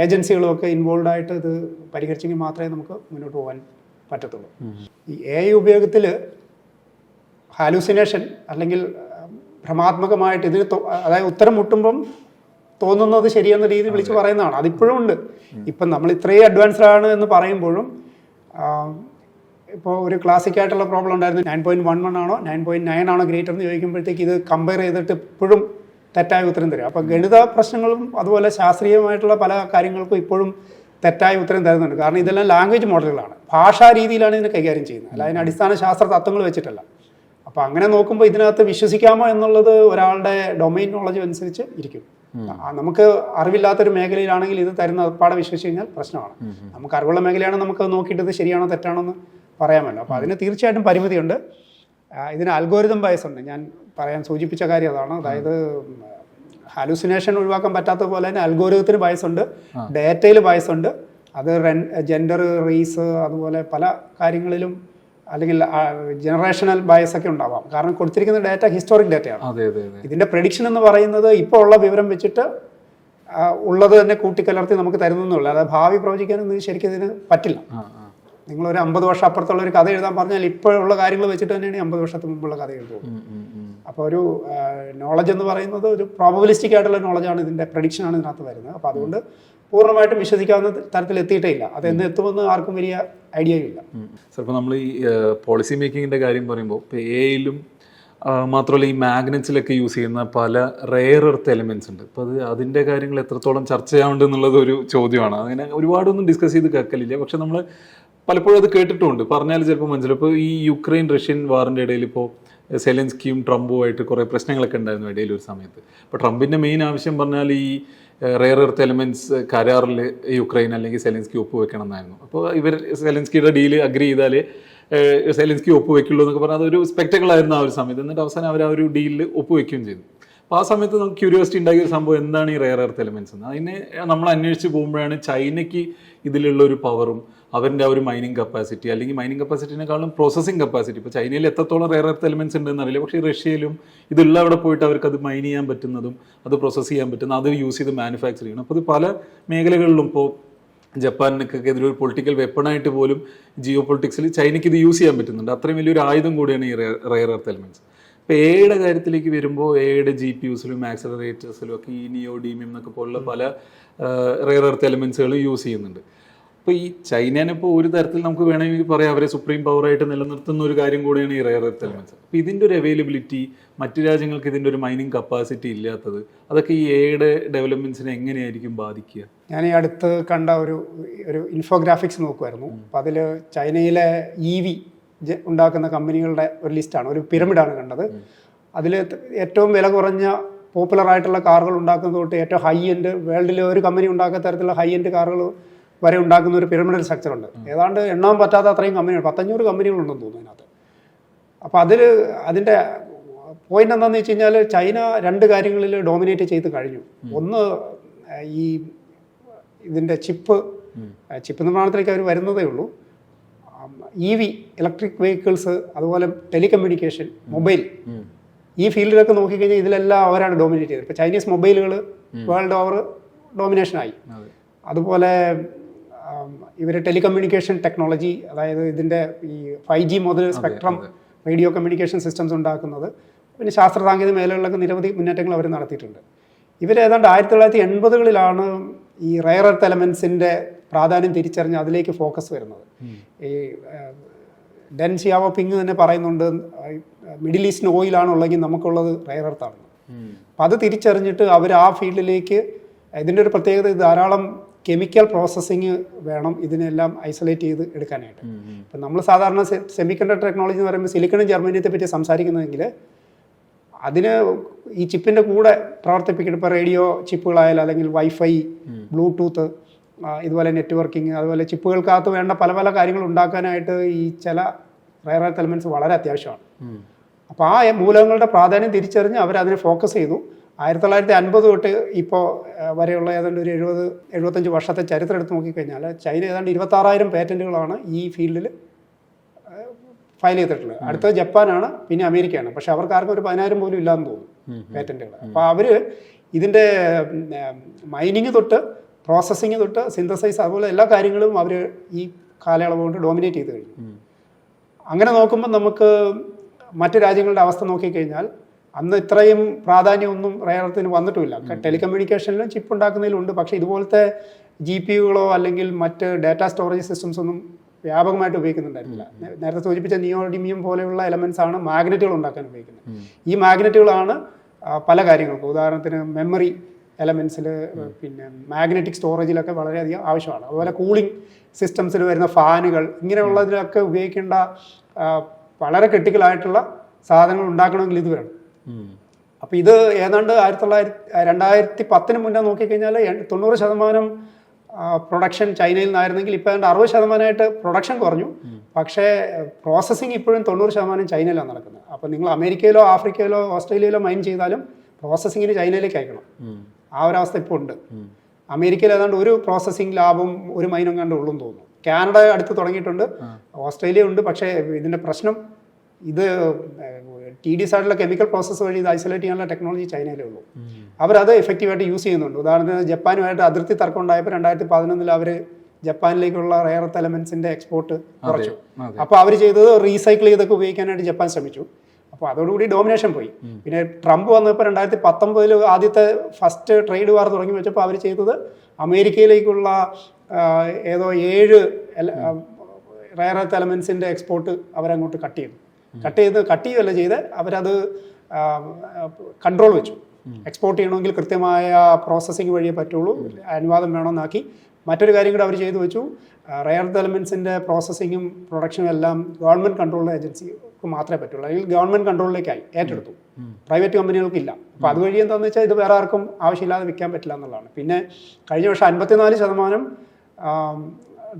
ഏജൻസികളും ഒക്കെ ഇൻവോൾവ് ആയിട്ട് ഇത് പരിഹരിച്ചെങ്കിൽ മാത്രമേ നമുക്ക് മുന്നോട്ട് പോകാൻ പറ്റത്തുള്ളൂ. ഈ AI ഉപയോഗത്തിൽ ഹാലൂസിനേഷൻ അല്ലെങ്കിൽ ഭ്രമാത്മകമായിട്ട് ഇതിന് അതായത് ഉത്തരം മുട്ടുമ്പം തോന്നുന്നത് ശരിയെന്ന രീതിയിൽ വിളിച്ച് പറയുന്നതാണ്. അതിപ്പോഴും ഉണ്ട്. ഇപ്പം നമ്മൾ ഇത്രയും അഡ്വാൻസ്ഡ് ആണ് എന്ന് പറയുമ്പോഴും ഇപ്പോൾ ഒരു ക്ലാസിക്കായിട്ടുള്ള പ്രോബ്ലം ഉണ്ടായിരുന്നു, 9.11 ആണോ 9.9 ആണോ ഗ്രേറ്റർ എന്ന് ചോദിക്കുമ്പോഴത്തേക്ക് ഇത് കമ്പയർ ചെയ്തിട്ട് ഇപ്പോഴും തെറ്റായ ഉത്തരം തരും. അപ്പോൾ ഗണിത പ്രശ്നങ്ങളും അതുപോലെ ശാസ്ത്രീയമായിട്ടുള്ള പല കാര്യങ്ങൾക്കും ഇപ്പോഴും തെറ്റായ ഉത്തരം തരുന്നുണ്ട്. കാരണം ഇതെല്ലാം ലാംഗ്വേജ് മോഡലുകളാണ്, ഭാഷാ രീതിയിലാണ് ഇതിനെ കൈകാര്യം ചെയ്യുന്നത്, അല്ല അതിന് അടിസ്ഥാന ശാസ്ത്ര തത്വങ്ങൾ വെച്ചിട്ടല്ല. അപ്പോൾ അങ്ങനെ നോക്കുമ്പോൾ ഇതിനകത്ത് വിശ്വസിക്കാമോ എന്നുള്ളത് ഒരാളുടെ ഡൊമൈൻ നോളജ് അനുസരിച്ച് ഇരിക്കും. നമുക്ക് അറിവില്ലാത്തൊരു മേഖലയിലാണെങ്കിൽ ഇത് തരുന്ന പാടെ വിശ്വസിച്ച് കഴിഞ്ഞാൽ പ്രശ്നമാണ്. നമുക്ക് അറിവുള്ള മേഖലയാണെങ്കിൽ നമുക്ക് നോക്കിയിട്ട് ഇത് ശരിയാണോ തെറ്റാണോ എന്ന് പറയാമല്ലോ. അപ്പോൾ അതിന് തീർച്ചയായിട്ടും പരിമിതിയുണ്ട്. ഇതിന് അൽഗോരിതം ബയസ് ഉണ്ട്. ഞാൻ സൂചിപ്പിച്ച കാര്യം അതാണ്. അതായത് ഹാലൂസിനേഷൻ ഒഴിവാക്കാൻ പറ്റാത്ത പോലെ തന്നെ അൽഗോരിതത്തിന് ബയസ് ഉണ്ട്, ഡേറ്റയിൽ ബയസ് ഉണ്ട്. അത് ജെൻഡർ, റേസ്, അതുപോലെ പല കാര്യങ്ങളിലും അല്ലെങ്കിൽ ജനറേഷണൽ ബയസ് ഒക്കെ ഉണ്ടാവാം. കാരണം കൊടുത്തിരിക്കുന്ന ഡാറ്റ ഹിസ്റ്റോറിക് ഡാറ്റയാണ്. ഇതിന്റെ പ്രഡിക്ഷൻ എന്ന് പറയുന്നത് ഇപ്പോൾ ഉള്ള വിവരം വെച്ചിട്ട് ഉള്ളത് തന്നെ കൂട്ടിക്കലർത്തി നമുക്ക് തരുന്നുള്ളൂ. അതായത് ഭാവി പ്രവചിക്കാനൊന്നും ശരിക്കും ഇതിന് പറ്റില്ല. നിങ്ങളൊരു 50 വർഷം അപ്പുറത്തുള്ള ഒരു കഥ എഴുതാൻ പറഞ്ഞാൽ ഇപ്പോഴുള്ള കാര്യങ്ങൾ വെച്ചിട്ട് തന്നെയാണ് 50 വർഷത്തിന് മുമ്പുള്ള കഥ എഴുതുന്നത്. അപ്പോൾ ഒരു നോളജ് എന്ന് പറയുന്നത് ഒരു പ്രോബബിലിസ്റ്റിക് ആയിട്ടുള്ള നോളജാണ്, ഇതിൻ്റെ പ്രഡിക്ഷനാണ് ഇതിനകത്ത് വരുന്നത്. അപ്പോൾ അതുകൊണ്ട് പൂർണ്ണമായിട്ടും വിശ്വസിക്കാവുന്ന തരത്തിൽ എത്തിയിട്ടേ ഇല്ല. അത് എന്ന് എത്തുമെന്ന് ആർക്കും വലിയ ഐഡിയയും ഇല്ല. സാർ, ഇപ്പോൾ നമ്മൾ ഈ പോളിസി മേക്കിങ്ങിൻ്റെ കാര്യം പറയുമ്പോൾ ഇപ്പോൾ എയിലും മാത്രമല്ല ഈ മാഗ്നറ്റ്സിലൊക്കെ യൂസ് ചെയ്യുന്ന പല റെയർ എർത്ത് എലിമെൻറ്റ്സ് ഉണ്ട്. അപ്പോൾ അതിൻ്റെ കാര്യങ്ങൾ എത്രത്തോളം ചർച്ച ചെയ്യാറുണ്ട് എന്നുള്ളത് ഒരു ചോദ്യമാണ്. അങ്ങനെ ഒരുപാടൊന്നും ഡിസ്കസ് ചെയ്ത് കേൾക്കലില്ല. പക്ഷെ നമ്മൾ പലപ്പോഴും അത് കേട്ടിട്ടുമുണ്ട്. പറഞ്ഞാൽ ചിലപ്പോൾ മനസ്സിലാവും. ഇപ്പോൾ ഈ യുക്രൈൻ റഷ്യൻ വാറിൻ്റെ ഇടയിൽ ഇപ്പോൾ സെലൻസ്കിയും ട്രംപുമായിട്ട് കുറേ പ്രശ്നങ്ങളൊക്കെ ഉണ്ടായിരുന്നു ഇടയിൽ ഒരു സമയത്ത്. അപ്പോൾ ട്രംപിൻ്റെ മെയിൻ ആവശ്യം പറഞ്ഞാൽ ഈ റെയർ എർത്ത് എലിമെൻറ്റ്സ് കരാറിൽ യുക്രൈൻ അല്ലെങ്കിൽ സെലൻസ്കി ഒപ്പുവെക്കണം എന്നായിരുന്നു. അപ്പോൾ ഇവർ സെലൻസ്കിയുടെ ഡീല് അഗ്രി ചെയ്താൽ സെലൻസ്കി ഒപ്പുവെക്കുള്ളൂ എന്നൊക്കെ പറഞ്ഞാൽ അതൊരു സ്പെക്ടക്കിളായിരുന്നു ആ ഒരു സമയത്ത്. എന്നിട്ട് അവസാനം അവർ ആ ഒരു ഡീലിൽ ഒപ്പുവെക്കുകയും ചെയ്തു. അപ്പോൾ ആ സമയത്ത് നമുക്ക് ക്യൂരിയോസിറ്റി ഉണ്ടാക്കിയ ഒരു സംഭവം എന്താണ് ഈ റെയർ എർത്ത് എലിമെൻറ്റ്സ് എന്ന്. അതിനെ നമ്മൾ അന്വേഷിച്ച് പോകുമ്പോഴാണ് ചൈനയ്ക്ക് ഇതിലുള്ള ഒരു പവറും അവരുടെ ആ ഒരു മൈനിങ് കപ്പാസിറ്റി, അല്ലെങ്കിൽ മൈനിങ് കപ്പാസിറ്റിനേക്കാളും പ്രോസസ്സിങ് കപ്പാസിറ്റി. ഇപ്പോൾ ചൈനയിൽ എത്രത്തോളം റെയർ എർത്ത് എലിമെൻറ്റ്സ് ഉണ്ടെന്ന് അറിയില്ല. പക്ഷേ റഷ്യയിലും ഇതുള്ള അവിടെ പോയിട്ട് അവർക്ക് അത് മൈൻ ചെയ്യാൻ പറ്റുന്നതും അത് പ്രോസസ്സ് ചെയ്യാൻ പറ്റുന്നതും അത് യൂസ് ചെയ്ത് മാനുഫാക്ചർ ചെയ്യണം. അപ്പോൾ ഇത് പല മേഖലകളിലും ഇപ്പോൾ ജപ്പാനൊക്കെ എതിരെ ഒരു പൊളിറ്റിക്കൽ വെപ്പണായിട്ട് പോലും ജിയോ പൊളിറ്റിക്സിൽ ചൈനയ്ക്ക് ഇത് യൂസ് ചെയ്യാൻ പറ്റുന്നുണ്ട്. അത്രയും വലിയൊരു ആയുധം കൂടിയാണ് ഈ റെയർ എർത്ത് എലിമെൻറ്റ്സ്. ഇപ്പോൾ എയുടെ കാര്യത്തിലേക്ക് വരുമ്പോൾ എയുടെ GPUസിലും ആക്സലറേറ്റേഴ്സിലും ഒക്കെ ഈ നിയോഡീമിയം എന്നൊക്കെ പോലുള്ള പല റെയർ എർത്ത് എലിമെൻറ്റ്സുകൾ യൂസ് ചെയ്യുന്നുണ്ട്. അപ്പോൾ ഈ ചൈനേനിപ്പോൾ ഒരു തരത്തിൽ നമുക്ക് വേണമെങ്കിൽ പറയാം അവരെ സുപ്രീം പവറായിട്ട് നിലനിർത്തുന്ന ഒരു കാര്യം കൂടിയാണ് ഈ റെയർ എർത്ത് എലിമെൻറ്റ്സ്. അപ്പോൾ ഇതിൻ്റെ ഒരു അവൈലബിലിറ്റി, മറ്റു രാജ്യങ്ങൾക്ക് ഇതിൻ്റെ ഒരു മൈനിങ് കപ്പാസിറ്റി ഇല്ലാത്തത്, അതൊക്കെ ഈ എയുടെ ഡെവലപ്മെൻറ്റ്സിനെ എങ്ങനെയായിരിക്കും ബാധിക്കുക? ഞാൻ ഈ അടുത്ത് കണ്ട ഒരു ഇൻഫോഗ്രാഫിക്സ് നോക്കുമായിരുന്നു. അപ്പോൾ അതിൽ ചൈനയിലെ EV ഉണ്ടാക്കുന്ന കമ്പനികളുടെ ഒരു ലിസ്റ്റാണ്, ഒരു പിരമിഡാണ് കണ്ടത്. അതിൽ ഏറ്റവും വില കുറഞ്ഞ പോപ്പുലർ ആയിട്ടുള്ള കാറുകൾ ഉണ്ടാക്കുന്ന തൊട്ട് ഏറ്റവും ഹൈ എൻഡ്, വേൾഡിൽ ഒരു കമ്പനി ഉണ്ടാക്കുന്ന തരത്തിലുള്ള ഹൈ എൻഡ് കാറുകൾ വരെ ഉണ്ടാക്കുന്ന ഒരു പിരമിഡൽ സ്ട്രക്ചർ ഉണ്ട്. ഏതാണ്ട് എണ്ണാൻ പറ്റാത്ത അത്രയും കമ്പനികൾ, 500 കമ്പനികളുണ്ടെന്ന് തോന്നുന്നു അതിനകത്ത്. അപ്പോൾ അതിൻ്റെ പോയിന്റ് എന്താണെന്ന് വെച്ച് കഴിഞ്ഞാൽ ചൈന 2 കാര്യങ്ങളിൽ ഡോമിനേറ്റ് ചെയ്ത് കഴിഞ്ഞു. ഒന്ന്, ഈ ഇതിൻ്റെ ചിപ്പ് നിർമ്മാണത്തിലേക്ക് അവർ വരുന്നതേ ഉള്ളൂ. EV, ഇലക്ട്രിക് വെഹിക്കിൾസ്, അതുപോലെ ടെലികമ്മ്യൂണിക്കേഷൻ, മൊബൈൽ, ഈ ഫീൽഡിലൊക്കെ നോക്കിക്കഴിഞ്ഞാൽ ഇതിലെല്ലാം അവരാണ് ഡോമിനേറ്റ് ചെയ്തത്. ഇപ്പോൾ ചൈനീസ് മൊബൈലുകൾ വേൾഡ് ഓവർ ഡോമിനേഷനായി. അതുപോലെ ഇവർ ടെലികമ്മ്യൂണിക്കേഷൻ ടെക്നോളജി, അതായത് ഇതിൻ്റെ ഈ 5G മുതൽ സ്പെക്ട്രം റേഡിയോ കമ്മ്യൂണിക്കേഷൻ സിസ്റ്റംസ് ഉണ്ടാക്കുന്നത്, പിന്നെ ശാസ്ത്ര സാങ്കേതിക മേഖലകളിലൊക്കെ നിരവധി മുന്നേറ്റങ്ങൾ അവർ നടത്തിയിട്ടുണ്ട്. ഇവർ ഏതാണ്ട് 1980കളിലാണ് ഈ റെയർ എർത്ത് എലമെൻസിൻ്റെ പ്രാധാന്യം തിരിച്ചറിഞ്ഞ് അതിലേക്ക് ഫോക്കസ് വരുന്നത്. ഈ ഡെൻ സിയാവോപിങ് തന്നെ പറയുന്നുണ്ട്, മിഡിൽ ഈസ്റ്റിന് ഓയിലാണുള്ളെങ്കിൽ നമുക്കുള്ളത് റെയർ എർത്താണ്. അപ്പം അത് തിരിച്ചറിഞ്ഞിട്ട് അവർ ആ ഫീൽഡിലേക്ക്, ഇതിൻ്റെ ഒരു പ്രത്യേകത ധാരാളം കെമിക്കൽ പ്രോസസ്സിങ് വേണം ഇതിനെല്ലാം ഐസൊലേറ്റ് ചെയ്ത് എടുക്കാനായിട്ട്. ഇപ്പം നമ്മൾ സാധാരണ സെമി കണ്ടക്ടർ ടെക്നോളജി എന്ന് പറയുമ്പോൾ സിലിക്കണും ജർമ്മനിയത്തെ പറ്റി സംസാരിക്കുന്നതെങ്കിൽ അതിന് ഈ ചിപ്പിൻ്റെ കൂടെ പ്രവർത്തിപ്പിക്കുന്ന, ഇപ്പോൾ റേഡിയോ ചിപ്പുകളായാലും അല്ലെങ്കിൽ വൈഫൈ, ബ്ലൂടൂത്ത്, ഇതുപോലെ നെറ്റ്വർക്കിംഗ്, അതുപോലെ ചിപ്പുകൾക്കകത്ത് വേണ്ട പല പല കാര്യങ്ങൾ ഉണ്ടാക്കാനായിട്ട് ഈ ചില റെയർ എർത്ത് എലമെൻറ്റ്സ് വളരെ അത്യാവശ്യമാണ്. അപ്പോൾ ആ മൂലകങ്ങളുടെ പ്രാധാന്യം തിരിച്ചറിഞ്ഞ് അവരതിനെ ഫോക്കസ് ചെയ്തു. 1950 തൊട്ട് ഇപ്പോൾ വരെയുള്ള ഏതാണ്ട് ഒരു 70-75 വർഷത്തെ ചരിത്രം എടുത്ത് നോക്കിക്കഴിഞ്ഞാൽ ചൈന ഏതാണ്ട് 26,000 പേറ്റൻറ്റുകളാണ് ഈ ഫീൽഡിൽ ഫയൽ ചെയ്തിട്ടുള്ളത്. അടുത്തത് ജപ്പാനാണ്, പിന്നെ അമേരിക്കയാണ്. പക്ഷെ അവർക്ക് ആർക്കും ഒരു 10,000 പോലും ഇല്ലാന്ന് തോന്നുന്നു പേറ്റൻറ്റുകൾ. അപ്പോൾ അവർ ഇതിൻ്റെ മൈനിങ് തൊട്ട് പ്രോസസ്സിങ് തൊട്ട് സിന്തസൈസ്, അതുപോലെ എല്ലാ കാര്യങ്ങളും അവർ ഈ കാലയളവ് കൊണ്ട് ഡോമിനേറ്റ് ചെയ്ത് കഴിഞ്ഞു. അങ്ങനെ നോക്കുമ്പോൾ നമുക്ക് മറ്റ് രാജ്യങ്ങളുടെ അവസ്ഥ നോക്കിക്കഴിഞ്ഞാൽ അന്ന് ഇത്രയും പ്രാധാന്യമൊന്നും റെയർ എർത്തിന് വന്നിട്ടുമില്ല. ടെലികമ്മ്യൂണിക്കേഷനിലും ചിപ്പ് ഉണ്ടാക്കുന്നതിലുണ്ട്, പക്ഷേ ഇതുപോലത്തെ GPUകളോ അല്ലെങ്കിൽ മറ്റ് ഡാറ്റ സ്റ്റോറേജ് സിസ്റ്റംസ് ഒന്നും വ്യാപകമായിട്ട് ഉപയോഗിക്കുന്നുണ്ടായിരുന്നില്ല. നേരത്തെ സൂചിപ്പിച്ച നിയോഡിമിയം പോലെയുള്ള എലമെൻറ്റ്സ് ആണ് മാഗ്നറ്റുകൾ ഉണ്ടാക്കാൻ ഉപയോഗിക്കുന്നത്. ഈ മാഗ്നറ്റുകളാണ് പല കാര്യങ്ങൾക്കും, ഉദാഹരണത്തിന് മെമ്മറി എലമെൻറ്റ്സിൽ, പിന്നെ മാഗ്നറ്റിക് സ്റ്റോറേജിലൊക്കെ വളരെയധികം ആവശ്യമാണ്. അതുപോലെ കൂളിംഗ് സിസ്റ്റംസിൽ വരുന്ന ഫാനുകൾ, ഇങ്ങനെയുള്ളതിലൊക്കെ ഉപയോഗിക്കേണ്ട വളരെ ക്രിട്ടിക്കലായിട്ടുള്ള സാധനങ്ങൾ ഉണ്ടാക്കണമെങ്കിൽ ഇത് വേണം. അപ്പോൾ ഇത് ഏതാണ്ട് 2010 മുന്നേ നോക്കിക്കഴിഞ്ഞാൽ 90% പ്രൊഡക്ഷൻ ചൈനയിൽ നിന്നായിരുന്നെങ്കിൽ ഇപ്പോൾ ഏതാണ്ട് 60% പ്രൊഡക്ഷൻ കുറഞ്ഞു. പക്ഷേ പ്രോസസ്സിങ് ഇപ്പോഴും 90% ചൈനയിലാണ് നടക്കുന്നത്. അപ്പോൾ നിങ്ങൾ അമേരിക്കയിലോ ആഫ്രിക്കയിലോ ഓസ്ട്രേലിയയിലോ മൈൻ ചെയ്താലും പ്രോസസ്സിങ്ങിന് ചൈനയിലേക്ക് അയക്കണം. ആ ഒരവസ്ഥ ഇപ്പോൾ ഉണ്ട്. അമേരിക്കയിൽ ഏതാണ്ട് ഒരു പ്രോസസ്സിങ് ലാബും ഒരു മൈനും കണ്ട് ഉള്ളെന്ന് തോന്നുന്നു. കാനഡ അടുത്ത് തുടങ്ങിയിട്ടുണ്ട്, ഓസ്ട്രേലിയ ഉണ്ട്. പക്ഷേ ഇതിൻ്റെ പ്രശ്നം ഇത് TDS ആയിട്ടുള്ള കെമിക്കൽ പ്രോസസ്സ് വഴി ഇത് ഐസൊലേറ്റ് ചെയ്യാനുള്ള ടെക്നോളജി ചൈനയിലേ ഉള്ളൂ. അവരത് എഫക്റ്റീവായിട്ട് യൂസ് ചെയ്യുന്നുണ്ട്. ഉദാഹരണത്തിന് ജപ്പാനുമായിട്ട് അതിർത്തി തർക്കം ഉണ്ടായപ്പോൾ 2011 അവർ ജപ്പാനിലേക്കുള്ള റെയർ എർത്ത് എലമെന്റ്സിന്റെ എക്സ്പോർട്ട് കുറച്ചു. അപ്പോൾ അവർ ചെയ്തത് റീസൈക്കിൾ ചെയ്തൊക്കെ ഉപയോഗിക്കാനായിട്ട് ജപ്പാൻ ശ്രമിച്ചു. അപ്പോൾ അതോടുകൂടി ഡോമിനേഷൻ പോയി. പിന്നെ ട്രംപ് വന്നപ്പോൾ 2019 ആദ്യത്തെ ഫസ്റ്റ് ട്രേഡ് വാർ തുടങ്ങി വെച്ചപ്പോൾ അവർ ചെയ്തത് അമേരിക്കയിലേക്കുള്ള ഏതോ 7 റെയർ എർത്ത് എലമെന്റ്സിന്റെ എക്സ്പോർട്ട് അവരങ്ങോട്ട് കട്ട് ചെയ്യുകയല്ല ചെയ്ത് അവരത് കൺട്രോൾ വെച്ചു. എക്സ്പോർട്ട് ചെയ്യണമെങ്കിൽ കൃത്യമായ പ്രോസസ്സിങ് വഴിയേ പറ്റുള്ളൂ, അനുവാദം വേണമെന്നാക്കി. മറ്റൊരു കാര്യം കൂടെ അവർ ചെയ്തു വെച്ചു, റെയർ എർത്ത് എലമെന്റ്സിന്റെ പ്രോസസ്സിങ്ങും പ്രൊഡക്ഷനും എല്ലാം ഗവൺമെന്റ് കൺട്രോൾ ഏജൻസിക്ക് മാത്രമേ പറ്റുള്ളൂ, അല്ലെങ്കിൽ ഗവൺമെന്റ് കൺട്രോളിലേക്കായി ഏറ്റെടുത്തു, പ്രൈവറ്റ് കമ്പനികൾക്കില്ല. അപ്പോൾ അതുവഴി എന്താണെന്ന് വെച്ചാൽ ഇത് വേറെ ആർക്കും ആവശ്യമില്ലാതെ വിൽക്കാൻ പറ്റില്ല എന്നുള്ളതാണ്. പിന്നെ കഴിഞ്ഞ വർഷം 54%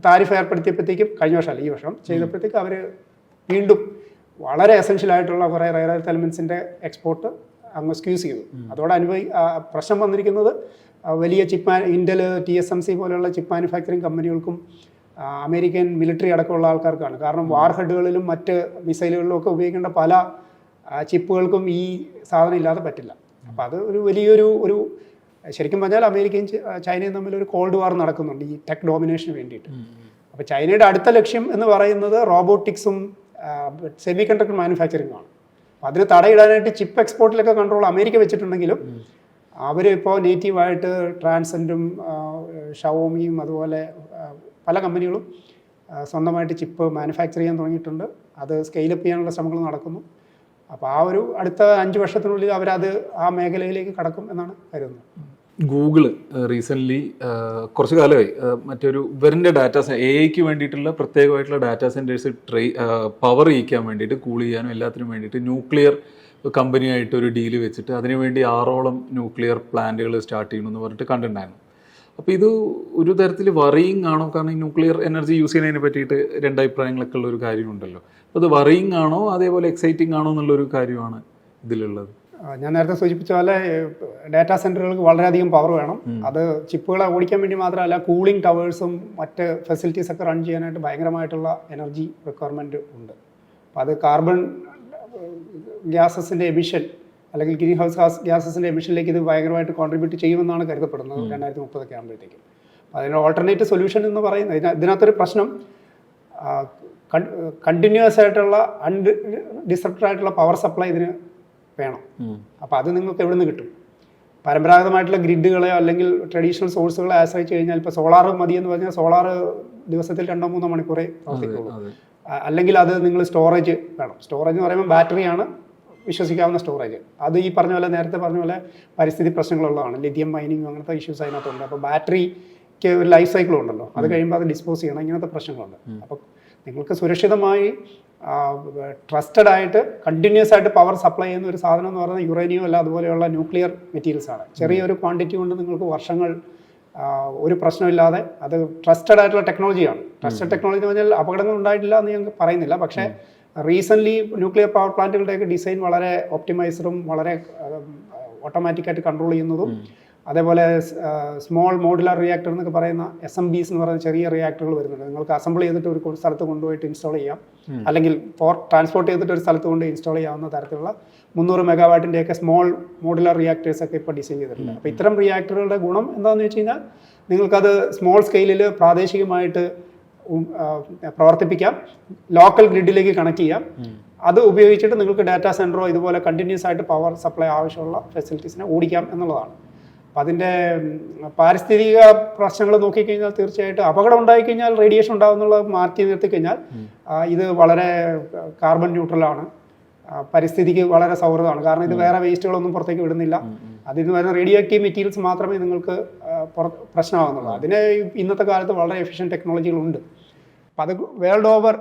താരിഫ് ഏർപ്പെടുത്തിയപ്പോഴത്തേക്കും, കഴിഞ്ഞ വർഷമല്ല ഈ വർഷം ചെയ്തപ്പോഴത്തേക്ക് അവർ വീണ്ടും വളരെ എസെൻഷ്യൽ ആയിട്ടുള്ള കുറേ റെയർ എർത്ത് എലമെന്റ്സിന്റെ എക്സ്പോർട്ട് അങ്ങ് സ്ക്യൂസ് ചെയ്തു. അതോടെ പ്രശ്നം വന്നിരിക്കുന്നത് വലിയ ഇന്റൽ, TSMC പോലെയുള്ള ചിപ്പ് മാനുഫാക്ചറിങ് കമ്പനികൾക്കും അമേരിക്കൻ മിലിറ്ററി അടക്കമുള്ള ആൾക്കാർക്കാണ്. കാരണം വാർ ഹെഡുകളിലും മറ്റ് മിസൈലുകളിലും ഒക്കെ ഉപയോഗിക്കേണ്ട പല ചിപ്പുകൾക്കും ഈ സാധനം ഇല്ലാതെ പറ്റില്ല. അപ്പോൾ അത് ഒരു വലിയൊരു ശരിക്കും പറഞ്ഞാൽ അമേരിക്കയും ചൈനയും തമ്മിൽ ഒരു കോൾഡ് വാർ നടക്കുന്നുണ്ട് ഈ ടെക് ഡോമിനേഷന് വേണ്ടിയിട്ട്. അപ്പോൾ ചൈനയുടെ അടുത്ത ലക്ഷ്യം എന്ന് പറയുന്നത് റോബോട്ടിക്സും സെമി കണ്ടക്ടർ മാനുഫാക്ചറിംഗ് ആണ്. അപ്പോൾ അതിന് തടയിടാനായിട്ട് ചിപ്പ് എക്സ്പോർട്ടിലൊക്കെ കൺട്രോൾ അമേരിക്ക വെച്ചിട്ടുണ്ടെങ്കിലും അവരിപ്പോൾ നേറ്റീവായിട്ട് ട്രാൻസെൻഡും ഷവോമിയും അതുപോലെ പല കമ്പനികളും സ്വന്തമായിട്ട് ചിപ്പ് മാനുഫാക്ചർ ചെയ്യാൻ തുടങ്ങിയിട്ടുണ്ട്. അത് സ്കെയിലപ്പ് ചെയ്യാനുള്ള ശ്രമങ്ങൾ നടക്കുന്നു. അപ്പോൾ അടുത്ത 5 വർഷത്തിനുള്ളിൽ അവരത് ആ മേഖലയിലേക്ക് കടക്കും എന്നാണ് കരുതുന്നത്. ഗൂഗിള് റീസെൻ്റ്ലി കുറച്ച് കാലമായി മറ്റൊരു ഇവരിൻ്റെ AIക്ക് വേണ്ടിയിട്ടുള്ള പ്രത്യേകമായിട്ടുള്ള ഡാറ്റാ സെൻറ്റേഴ്സ് പവർ ചെയ്യിക്കാൻ വേണ്ടിയിട്ട്, കൂൾ ചെയ്യാനും എല്ലാത്തിനും വേണ്ടിയിട്ട് ന്യൂക്ലിയർ കമ്പനിയായിട്ട് ഒരു ഡീല് വെച്ചിട്ട് അതിനുവേണ്ടി 6ഓളം ന്യൂക്ലിയർ പ്ലാന്റുകൾ സ്റ്റാർട്ട് ചെയ്യണമെന്ന് പറഞ്ഞിട്ട് കണ്ടിട്ടുണ്ടായിരുന്നു. അപ്പോൾ ഇത് ഒരു തരത്തിൽ വറിയിങ് ആണോ? കാരണം ഈ ന്യൂക്ലിയർ എനർജി യൂസ് ചെയ്യുന്നതിനെ പറ്റിയിട്ട് 2 അഭിപ്രായങ്ങളൊക്കെ ഉള്ളൊരു കാര്യമുണ്ടല്ലോ. അപ്പോൾ അത് വറിയിങ് ആണോ അതേപോലെ എക്സൈറ്റിംഗ് ആണോ എന്നുള്ളൊരു കാര്യമാണ് ഇതിലുള്ളത്. ഞാൻ നേരത്തെ സൂചിപ്പിച്ച പോലെ ഡാറ്റാ സെൻറ്ററുകൾക്ക് വളരെയധികം പവർ വേണം. അത് ചിപ്പുകളെ ഓടിക്കാൻ വേണ്ടി മാത്രമല്ല, കൂളിംഗ് ടവേഴ്സും മറ്റ് ഫെസിലിറ്റീസൊക്കെ റൺ ചെയ്യാനായിട്ട് ഭയങ്കരമായിട്ടുള്ള എനർജി റിക്വയർമെൻറ്റ് ഉണ്ട്. അപ്പോൾ അത് കാർബൺ ഗ്യാസസിൻ്റെ എമിഷൻ അല്ലെങ്കിൽ ഗ്രീൻ ഹൗസ് ഗ്യാസസിൻ്റെ എമിഷനിലേക്ക് ഇത് ഭയങ്കരമായിട്ട് കോൺട്രിബ്യൂട്ട് ചെയ്യുമെന്നാണ് കരുതപ്പെടുന്നത് 2030 ആകുമ്പോഴത്തേക്കും. അതിൻ്റെ ഓൾട്ടർനേറ്റീവ് സൊല്യൂഷൻ എന്ന് പറയുന്നത് ഇതിനകത്തൊരു പ്രശ്നം, കണ്ടിന്യൂസ് ആയിട്ടുള്ള അൺഡിസ്ട്രപ്റ്റഡ് ആയിട്ടുള്ള പവർ സപ്ലൈ ഇതിന് വേണം. അപ്പോൾ അത് നിങ്ങൾക്ക് എവിടെ നിന്ന് കിട്ടും? പരമ്പരാഗതമായിട്ടുള്ള ഗ്രിഡുകളെയോ അല്ലെങ്കിൽ ട്രഡീഷണൽ സോഴ്സുകളെ ആശ്രയിച്ച് കഴിഞ്ഞാൽ ഇപ്പോൾ സോളാർ മതി എന്ന് പറഞ്ഞാൽ സോളാർ ദിവസത്തിൽ 2-3 മണിക്കൂറേ പ്രവർത്തിക്കുള്ളൂ. അല്ലെങ്കിൽ അത് നിങ്ങൾ സ്റ്റോറേജ് വേണം. സ്റ്റോറേജ് എന്ന് പറയുമ്പോൾ ബാറ്ററിയാണ് വിശ്വസിക്കാവുന്ന സ്റ്റോറേജ്. അത് ഈ പറഞ്ഞ പോലെ നേരത്തെ പറഞ്ഞ പോലെ പരിസ്ഥിതി പ്രശ്നങ്ങളുള്ളതാണ്. ലിഥിയം മൈനിങ് അങ്ങനത്തെ ഇഷ്യൂസ് അതിനകത്തുണ്ട്. അപ്പോൾ ബാറ്ററിക്ക് ഒരു ലൈഫ് സൈക്കിളും ഉണ്ടല്ലോ, അത് കഴിയുമ്പോൾ അത് ഡിസ്പോസ് ചെയ്യണം, ഇങ്ങനത്തെ പ്രശ്നങ്ങളുണ്ട്. അപ്പോൾ നിങ്ങൾക്ക് സുരക്ഷിതമായി ട്രസ്റ്റഡ് ആയിട്ട് കണ്ടിന്യൂസ് ആയിട്ട് പവർ സപ്ലൈ ചെയ്യുന്ന ഒരു സാധനം എന്ന് പറയുന്നത് യുറേനിയം അല്ല അതുപോലെയുള്ള ന്യൂക്ലിയർ മെറ്റീരിയൽസ് ആണ്. ചെറിയൊരു ക്വാണ്ടിറ്റി കൊണ്ട് നിങ്ങൾക്ക് വർഷങ്ങൾ ഒരു പ്രശ്നമില്ലാതെ, അത് ട്രസ്റ്റഡ് ആയിട്ടുള്ള ടെക്നോളജിയാണ്. ട്രസ്റ്റഡ് ടെക്നോളജി എന്ന് പറഞ്ഞാൽ അപകടങ്ങൾ ഉണ്ടായിട്ടില്ല എന്ന് ഞാൻ പറയുന്നില്ല. പക്ഷേ റീസെൻ്റ്ലി ന്യൂക്ലിയർ പവർ പ്ലാന്റുകളുടെയൊക്കെ ഡിസൈൻ വളരെ ഒപ്റ്റിമൈസറും വളരെ ഓട്ടോമാറ്റിക്കായിട്ട് കൺട്രോൾ ചെയ്യുന്നതും, അതേപോലെ സ്മോൾ മോഡുലാർ റിയാക്ടർ എന്നൊക്കെ പറയുന്ന SMBs എന്ന് പറയുന്ന ചെറിയ റിയാക്ടറുകൾ വരുന്നുണ്ട്. നിങ്ങൾക്ക് അസംബിൾ ചെയ്തിട്ട് ഒരു സ്ഥലത്ത് കൊണ്ടുപോയിട്ട് ഇൻസ്റ്റാൾ ചെയ്യാം, അല്ലെങ്കിൽ ട്രാൻസ്പോർട്ട് ചെയ്തിട്ട് ഒരു സ്ഥലത്ത് കൊണ്ട് ഇൻസ്റ്റാൾ ചെയ്യാവുന്ന തരത്തിലുള്ള 300 മെഗാവാട്ടിൻ്റെയൊക്കെ സ്മോൾ മോഡുലാർ റിയാക്ടേഴ്സ് ഒക്കെ ഇപ്പോൾ ഡിസൈൻ ചെയ്തിട്ടുണ്ട്. അപ്പോൾ ഇത്തരം റിയാക്ടറുകളുടെ ഗുണം എന്താണെന്ന് വെച്ച് കഴിഞ്ഞാൽ നിങ്ങൾക്കത് സ്മോൾ സ്കെയിലിൽ പ്രാദേശികമായിട്ട് പ്രവർത്തിപ്പിക്കാം, ലോക്കൽ ഗ്രിഡിലേക്ക് കണക്ട് ചെയ്യാം. അത് ഉപയോഗിച്ചിട്ട് നിങ്ങൾക്ക് ഡാറ്റാ സെൻറ്ററോ ഇതുപോലെ കണ്ടിന്യൂസ് ആയിട്ട് പവർ സപ്ലൈ ആവശ്യമുള്ള ഫെസിലിറ്റീസിനെ ഓടിക്കാം എന്നുള്ളതാണ്. അപ്പം അതിൻ്റെ പാരിസ്ഥിതിക പ്രശ്നങ്ങൾ നോക്കിക്കഴിഞ്ഞാൽ തീർച്ചയായിട്ടും അപകടം ഉണ്ടായിക്കഴിഞ്ഞാൽ റേഡിയേഷൻ ഉണ്ടാകുന്നുള്ളത് മാറ്റി നിർത്തിക്കഴിഞ്ഞാൽ ഇത് വളരെ കാർബൺ ന്യൂട്രലാണ്, പരിസ്ഥിതിക്ക് വളരെ സൗഹൃദമാണ്. കാരണം ഇത് വേറെ വേസ്റ്റുകളൊന്നും പുറത്തേക്ക് വിടുന്നില്ല. അതിൽ നിന്ന് വരുന്ന റേഡിയോ ആക്റ്റീവ് മെറ്റീരിയൽസ് മാത്രമേ നിങ്ങൾക്ക് പ്രശ്നമാകുന്നുള്ളൂ. അതിന് ഇന്നത്തെ കാലത്ത് വളരെ എഫിഷ്യൻറ്റ് ടെക്നോളജികളുണ്ട്. അപ്പം അത് വേൾഡ് ഓവർ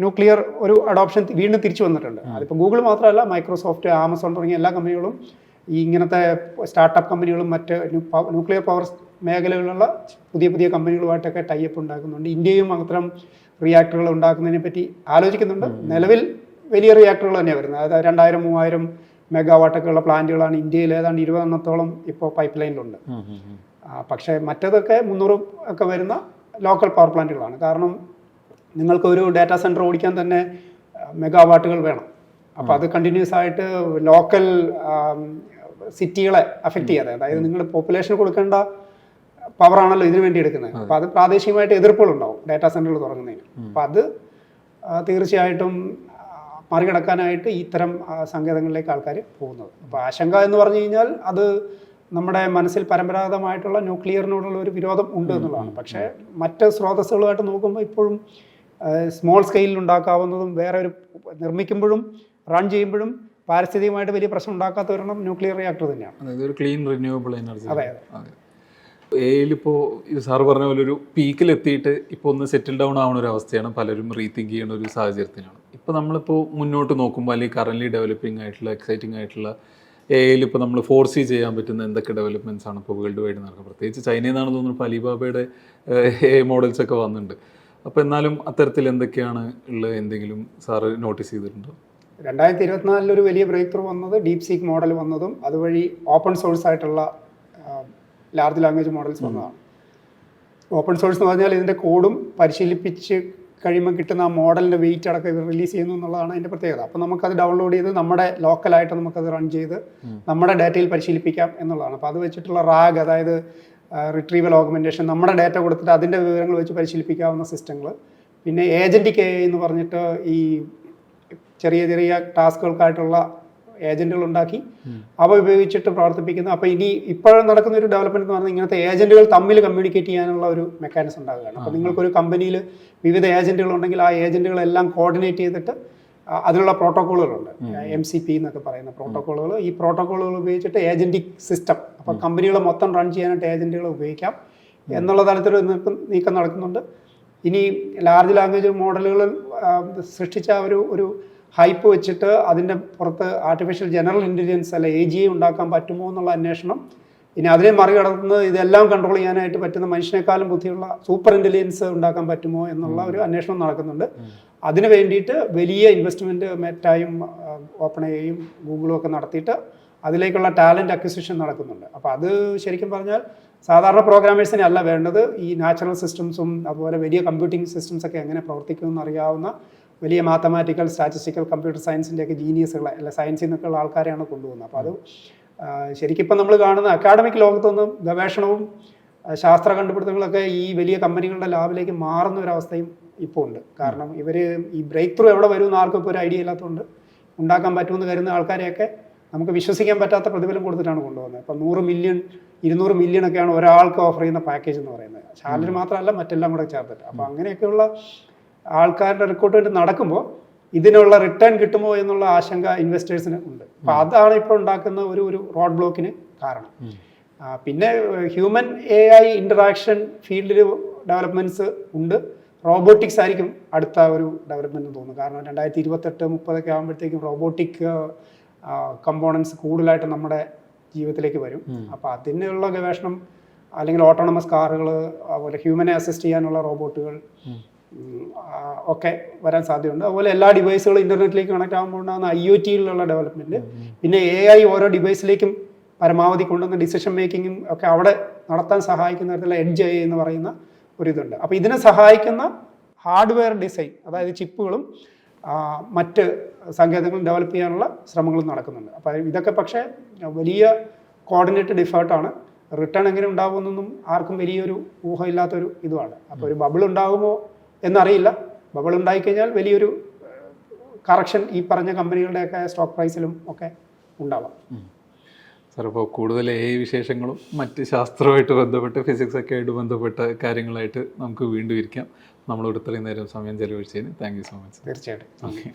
ന്യൂക്ലിയർ ഒരു അഡോപ്ഷൻ വീണ്ടും തിരിച്ചു വന്നിട്ടുണ്ട്. അതിപ്പോൾ ഗൂഗിൾ മാത്രമല്ല, മൈക്രോസോഫ്റ്റ്, ആമസോൺ തുടങ്ങിയ എല്ലാ കമ്പനികളും ഈ ഇങ്ങനത്തെ സ്റ്റാർട്ടപ്പ് കമ്പനികളും മറ്റ് ന്യൂക്ലിയർ പവർ മേഖലകളിലുള്ള പുതിയ പുതിയ കമ്പനികളുമായിട്ടൊക്കെ ടൈപ്പ് ഉണ്ടാക്കുന്നുണ്ട്. ഇന്ത്യയും അത്തരം റിയാക്ടറുകൾ ഉണ്ടാക്കുന്നതിനെ പറ്റി ആലോചിക്കുന്നുണ്ട്. നിലവിൽ വലിയ റിയാക്ടറുകൾ തന്നെയാണ് വരുന്നത്. അതായത് 2000-3000 മെഗാവാട്ടൊക്കെ ഉള്ള പ്ലാന്റുകളാണ് ഇന്ത്യയിൽ ഏതാണ്ട് 20 എണ്ണത്തോളം ഇപ്പോൾ പൈപ്പ് ലൈനിലുണ്ട്. പക്ഷേ മറ്റേതൊക്കെ 300 ഒക്കെ വരുന്ന ലോക്കൽ പവർ പ്ലാന്റുകളാണ്. കാരണം നിങ്ങൾക്കൊരു ഡാറ്റാ സെൻറ്റർ ഓടിക്കാൻ തന്നെ മെഗാവാട്ടുകൾ വേണം. അപ്പോൾ അത് കണ്ടിന്യൂസ് ആയിട്ട് ലോക്കൽ സിറ്റികളെ അഫക്റ്റ് ചെയ്യാതെ, അതായത് നിങ്ങളുടെ പോപ്പുലേഷന് കൊടുക്കേണ്ട പവറാണല്ലോ ഇതിനു വേണ്ടി എടുക്കുന്നത്. അപ്പോൾ അത് പ്രാദേശികമായിട്ട് എതിർപ്പുകളുണ്ടാവും ഡാറ്റാ സെൻറ്ററുകൾ തുടങ്ങുന്നതിന്. അപ്പോൾ അത് തീർച്ചയായിട്ടും മറികടക്കാനായിട്ട് ഇത്തരം സങ്കേതങ്ങളിലേക്ക് ആൾക്കാർ പോകുന്നത്. അപ്പോൾ ആശങ്ക എന്ന് പറഞ്ഞു കഴിഞ്ഞാൽ അത് നമ്മുടെ മനസ്സിൽ പരമ്പരാഗതമായിട്ടുള്ള ന്യൂക്ലിയറിനോടുള്ള ഒരു വിരോധം ഉണ്ട് എന്നുള്ളതാണ്. പക്ഷേ മറ്റ് സ്രോതസ്സുകളുമായിട്ട് നോക്കുമ്പോൾ ഇപ്പോഴും സ്മോൾ സ്കെയിലിൽ ഉണ്ടാക്കാവുന്നതും വേറെ ഒരു നിർമ്മിക്കുമ്പോഴും റൺ ചെയ്യുമ്പോഴും പാരിസ്ഥിതികമായിട്ട് വലിയ പ്രശ്നം ഉണ്ടാക്കാത്ത ഒരെണ്ണം ന്യൂക്ലിയർ റിയാക്ടർ തന്നെയാണ്. അതായത് ഒരു ക്ലീൻ റിന്യൂവബിൾ എനർജി. അതെ. എയിലിപ്പോൾ സാറ് പറഞ്ഞ പോലെ ഒരു പീക്കിലെത്തിയിട്ട് ഇപ്പോൾ ഒന്ന് സെറ്റിൽ ഡൗൺ ആവുന്ന ഒരു അവസ്ഥയാണ്, പലരും റീതിങ്ക് ചെയ്യുന്ന ഒരു സാഹചര്യത്തിലാണ്. ഇപ്പോൾ നമ്മളിപ്പോൾ മുന്നോട്ട് നോക്കുമ്പോൾ അല്ലെങ്കിൽ കറൻ്റ് ഡെവലപ്പിംഗ് ആയിട്ടുള്ള എക്സൈറ്റിംഗ് ആയിട്ടുള്ള എയിൽ ഇപ്പോൾ നമ്മൾ ഫോർസീ ചെയ്യാൻ പറ്റുന്ന എന്തൊക്കെ ഡെവലപ്മെൻറ്റ്സ് ആണ് ഇപ്പോൾ വേൾഡ് വൈഡ് നടക്കുന്നത്? പ്രത്യേകിച്ച് ചൈനയിൽ നിന്നാണ് തോന്നുന്നു ഇപ്പോൾ അലിബാബയുടെ മോഡൽസ് ഒക്കെ വന്നിട്ടുണ്ട്. അപ്പോൾ എന്നാലും അത്തരത്തിൽ എന്തൊക്കെയാണ് ഉള്ളത്, എന്തെങ്കിലും സാറ് നോട്ടീസ് ചെയ്തിട്ടുണ്ടോ? 2024 ഒരു വലിയ ബ്രേക്ക് ത്രൂ വന്നത് ഡീപ് സീക്ക് മോഡൽ വന്നതും അതുവഴി ഓപ്പൺ സോഴ്സ് ആയിട്ടുള്ള ലാർജ് ലാംഗ്വേജ് മോഡൽസ് വന്നതാണ്. ഓപ്പൺ സോഴ്സ് എന്ന് പറഞ്ഞാൽ ഇതിൻ്റെ കോഡും പരിശീലിപ്പിച്ച് കഴിയുമ്പോൾ കിട്ടുന്ന ആ മോഡലിൻ്റെ വെയിറ്റ് അടക്കം ഇത് റിലീസ് ചെയ്യുന്നു എന്നുള്ളതാണ് അതിൻ്റെ പ്രത്യേകത. അപ്പോൾ നമുക്കത് ഡൗൺലോഡ് ചെയ്ത് നമ്മുടെ ലോക്കലായിട്ട് നമുക്കത് റൺ ചെയ്ത് നമ്മുടെ ഡാറ്റയിൽ പരിശീലിപ്പിക്കാം എന്നുള്ളതാണ്. അപ്പോൾ അത് വെച്ചിട്ടുള്ള റാഗ്, അതായത് റിട്രീവൽ ഓഗ്മെൻറ്റേഷൻ, നമ്മുടെ ഡാറ്റ കൊടുത്തിട്ട് അതിൻ്റെ വിവരങ്ങൾ വെച്ച് പരിശീലിപ്പിക്കാവുന്ന സിസ്റ്റങ്ങൾ. പിന്നെ ഏജൻറ്റിക് AI എന്ന് പറഞ്ഞിട്ട് ഈ ചെറിയ ചെറിയ ടാസ്കുകൾക്കായിട്ടുള്ള ഏജൻറ്റുകൾ ഉണ്ടാക്കി അവ ഉപയോഗിച്ചിട്ട് പ്രവർത്തിപ്പിക്കുന്നു. അപ്പോൾ ഇനി ഇപ്പോഴും നടക്കുന്ന ഒരു ഡെവലപ്മെൻറ്റ് എന്ന് പറഞ്ഞാൽ ഇങ്ങനത്തെ ഏജൻറ്റുകൾ തമ്മിൽ കമ്മ്യൂണിക്കേറ്റ് ചെയ്യാനുള്ള ഒരു മെക്കാനിസം ഉണ്ടാകുകയാണ്. അപ്പോൾ നിങ്ങൾക്കൊരു കമ്പനിയിൽ വിവിധ ഏജൻറ്റുകൾ ഉണ്ടെങ്കിൽ ആ ഏജൻറ്റുകളെല്ലാം കോർഡിനേറ്റ് ചെയ്തിട്ട് അതിനുള്ള പ്രോട്ടോക്കോളുകളുണ്ട്, MCP എന്നൊക്കെ പറയുന്ന പ്രോട്ടോക്കോളുകൾ. ഈ പ്രോട്ടോക്കോളുകൾ ഉപയോഗിച്ചിട്ട് ഏജൻറ്റിക് സിസ്റ്റം, അപ്പോൾ കമ്പനികളെ മൊത്തം റൺ ചെയ്യാനായിട്ട് ഏജൻറ്റുകളെ ഉപയോഗിക്കാം എന്നുള്ള തരത്തിൽ നീക്കം നടക്കുന്നുണ്ട്. ഇനി ലാർജ് ലാംഗ്വേജ് മോഡലുകൾ സൃഷ്ടിച്ച ഒരു ഹൈപ്പ് വെച്ചിട്ട് അതിൻ്റെ പുറത്ത് ആർട്ടിഫിഷ്യൽ ജനറൽ ഇൻ്റലിജൻസ് അല്ല AGI ഉണ്ടാക്കാൻ പറ്റുമോ എന്നുള്ള അന്വേഷണം. ഇനി അതിനെ മറികടന്ന് ഇതെല്ലാം കൺട്രോൾ ചെയ്യാനായിട്ട് പറ്റുന്ന മനുഷ്യനേക്കാളും ബുദ്ധിയുള്ള സൂപ്പർ ഇൻ്റലിജൻസ് ഉണ്ടാക്കാൻ പറ്റുമോ എന്നുള്ള ഒരു അന്വേഷണം നടക്കുന്നുണ്ട്. അതിന് വേണ്ടിയിട്ട് വലിയ ഇൻവെസ്റ്റ്മെൻറ്റ് മെറ്റായും ഓപ്പൺഎഐയും ഗൂഗിളും ഒക്കെ നടത്തിയിട്ട് അതിലേക്കുള്ള ടാലൻറ്റ് അക്വിസിഷൻ നടക്കുന്നുണ്ട്. അപ്പോൾ അത് ശരിക്കും പറഞ്ഞാൽ സാധാരണ പ്രോഗ്രാമേഴ്സിനെ അല്ല വേണ്ടത്, ഈ നാച്ചുറൽ സിസ്റ്റംസും അതുപോലെ വലിയ കമ്പ്യൂട്ടിംഗ് സിസ്റ്റംസൊക്കെ എങ്ങനെ പ്രവർത്തിക്കുമെന്ന് അറിയാവുന്ന വലിയ മാത്തമാറ്റിക്കൽ, സ്റ്റാറ്റിസ്റ്റിക്കൽ, കമ്പ്യൂട്ടർ സയൻസിൻ്റെയൊക്കെ ജീനിയസുകളെ അല്ല സയൻസിൽ നിന്നൊക്കെയുള്ള ആൾക്കാരെയാണ് കൊണ്ടുപോകുന്നത്. അപ്പോൾ അത് ശരിക്കും ഇപ്പം നമ്മൾ കാണുന്ന അക്കാഡമിക് ലോകത്തൊന്നും ഗവേഷണവും ശാസ്ത്ര കണ്ടുപിടുത്തങ്ങളൊക്കെ ഈ വലിയ കമ്പനികളുടെ ലാബിലേക്ക് മാറുന്ന ഒരവസ്ഥയും ഇപ്പോൾ ഉണ്ട്. കാരണം ഇവർ ഈ ബ്രേക്ക് ത്രൂ എവിടെ വരുമെന്ന് ആർക്കും ഇപ്പോൾ ഒരു ഐഡിയ ഇല്ലാത്തതുകൊണ്ട് ഉണ്ടാക്കാൻ പറ്റുമെന്ന് കരുതുന്ന ആൾക്കാരെയൊക്കെ നമുക്ക് വിശ്വസിക്കാൻ പറ്റാത്ത പ്രതിഫലം കൊടുത്തിട്ടാണ് കൊണ്ടുപോകുന്നത്. ഇപ്പം 100 മില്യൺ 200 മില്യൺ ഒക്കെയാണ് ഒരാൾക്ക് ഓഫർ ചെയ്യുന്ന പാക്കേജ് എന്ന് പറയുന്നത്. സാലറി മാത്രമല്ല മറ്റെല്ലാം കൂടെ ചേർത്തിട്ട്. അപ്പോൾ അങ്ങനെയൊക്കെയുള്ള ആൾക്കാരുടെ റിക്രൂട്ട്മെൻറ്റ് നടക്കുമ്പോൾ ഇതിനുള്ള റിട്ടേൺ കിട്ടുമോ എന്നുള്ള ആശങ്ക ഇൻവെസ്റ്റേഴ്സിന് ഉണ്ട്. അപ്പോൾ അതാണ് ഇപ്പോൾ ഉണ്ടാക്കുന്ന ഒരു റോഡ് ബ്ലോക്കിന് കാരണം. പിന്നെ ഹ്യൂമൻ AI ഇൻ്ററാക്ഷൻ ഫീൽഡിൽ ഡെവലപ്മെൻറ്റ്സ് ഉണ്ട്. റോബോട്ടിക്സ് ആയിരിക്കും അടുത്ത ഒരു ഡെവലപ്മെൻറ്റ് തോന്നുന്നു. കാരണം 2028-30 ആകുമ്പോഴത്തേക്കും റോബോട്ടിക് കമ്പോണൻസ് കൂടുതലായിട്ട് നമ്മുടെ ജീവിതത്തിലേക്ക് വരും. അപ്പോൾ അതിനുള്ള ഗവേഷണം അല്ലെങ്കിൽ ഓട്ടോണമസ് കാറുകൾ, അതുപോലെ ഹ്യൂമനെ അസിസ്റ്റ് ചെയ്യാനുള്ള റോബോട്ടുകൾ ഒക്കെ വരാൻ സാധ്യതയുണ്ട്. അതുപോലെ എല്ലാ ഡിവൈസുകളും ഇൻ്റർനെറ്റിലേക്ക് കണക്ട് ആകുമ്പോൾ ഉണ്ടാകുന്ന IoTയിലുള്ള ഡെവലപ്മെൻറ്റ്, പിന്നെ AI ഓരോ ഡിവൈസിലേക്കും പരമാവധി കൊണ്ടുവന്ന ഡിസിഷൻ മേക്കിങ്ങും ഒക്കെ അവിടെ നടത്താൻ സഹായിക്കുന്ന തരത്തിലുള്ള എഡ്ജ് AI എന്ന് പറയുന്ന ഒരിതുണ്ട്. അപ്പോൾ ഇതിനെ സഹായിക്കുന്ന ഹാർഡ്വെയർ ഡിസൈൻ, അതായത് ചിപ്പുകളും മറ്റ് സങ്കേതങ്ങളും ഡെവലപ്പ് ചെയ്യാനുള്ള ശ്രമങ്ങളും നടക്കുന്നുണ്ട്. അപ്പോൾ ഇതൊക്കെ പക്ഷേ വലിയ കോർഡിനേറ്റഡ് എഫേർട്ടാണ്. റിട്ടേൺ എങ്ങനെ ഉണ്ടാകുമെന്നൊന്നും ആർക്കും വലിയൊരു ഊഹമില്ലാത്തൊരു ഇതുമാണ്. അപ്പോൾ ഒരു ബബിൾ ഉണ്ടാകുമോ എന്നറിയില്ല. ബബിൾ ഉണ്ടായിക്കഴിഞ്ഞാൽ വലിയൊരു കറക്ഷൻ ഈ പറഞ്ഞ കമ്പനികളുടെയൊക്കെ സ്റ്റോക്ക് പ്രൈസിലും ഒക്കെ ഉണ്ടാവാം. സാർ, ഇപ്പോൾ കൂടുതൽ AI വിശേഷങ്ങളും മറ്റ് ശാസ്ത്രവുമായിട്ട് ബന്ധപ്പെട്ട് ഫിസിക്സൊക്കെ ആയിട്ട് ബന്ധപ്പെട്ട കാര്യങ്ങളായിട്ട് നമുക്ക് വീണ്ടും ഇരിക്കാം. നമ്മളോട് ഇത്രയും നേരം സമയം ചെലവഴിച്ചതിന് താങ്ക് യു സോ മച്ച്. തീർച്ചയായിട്ടും. ഓക്കെ.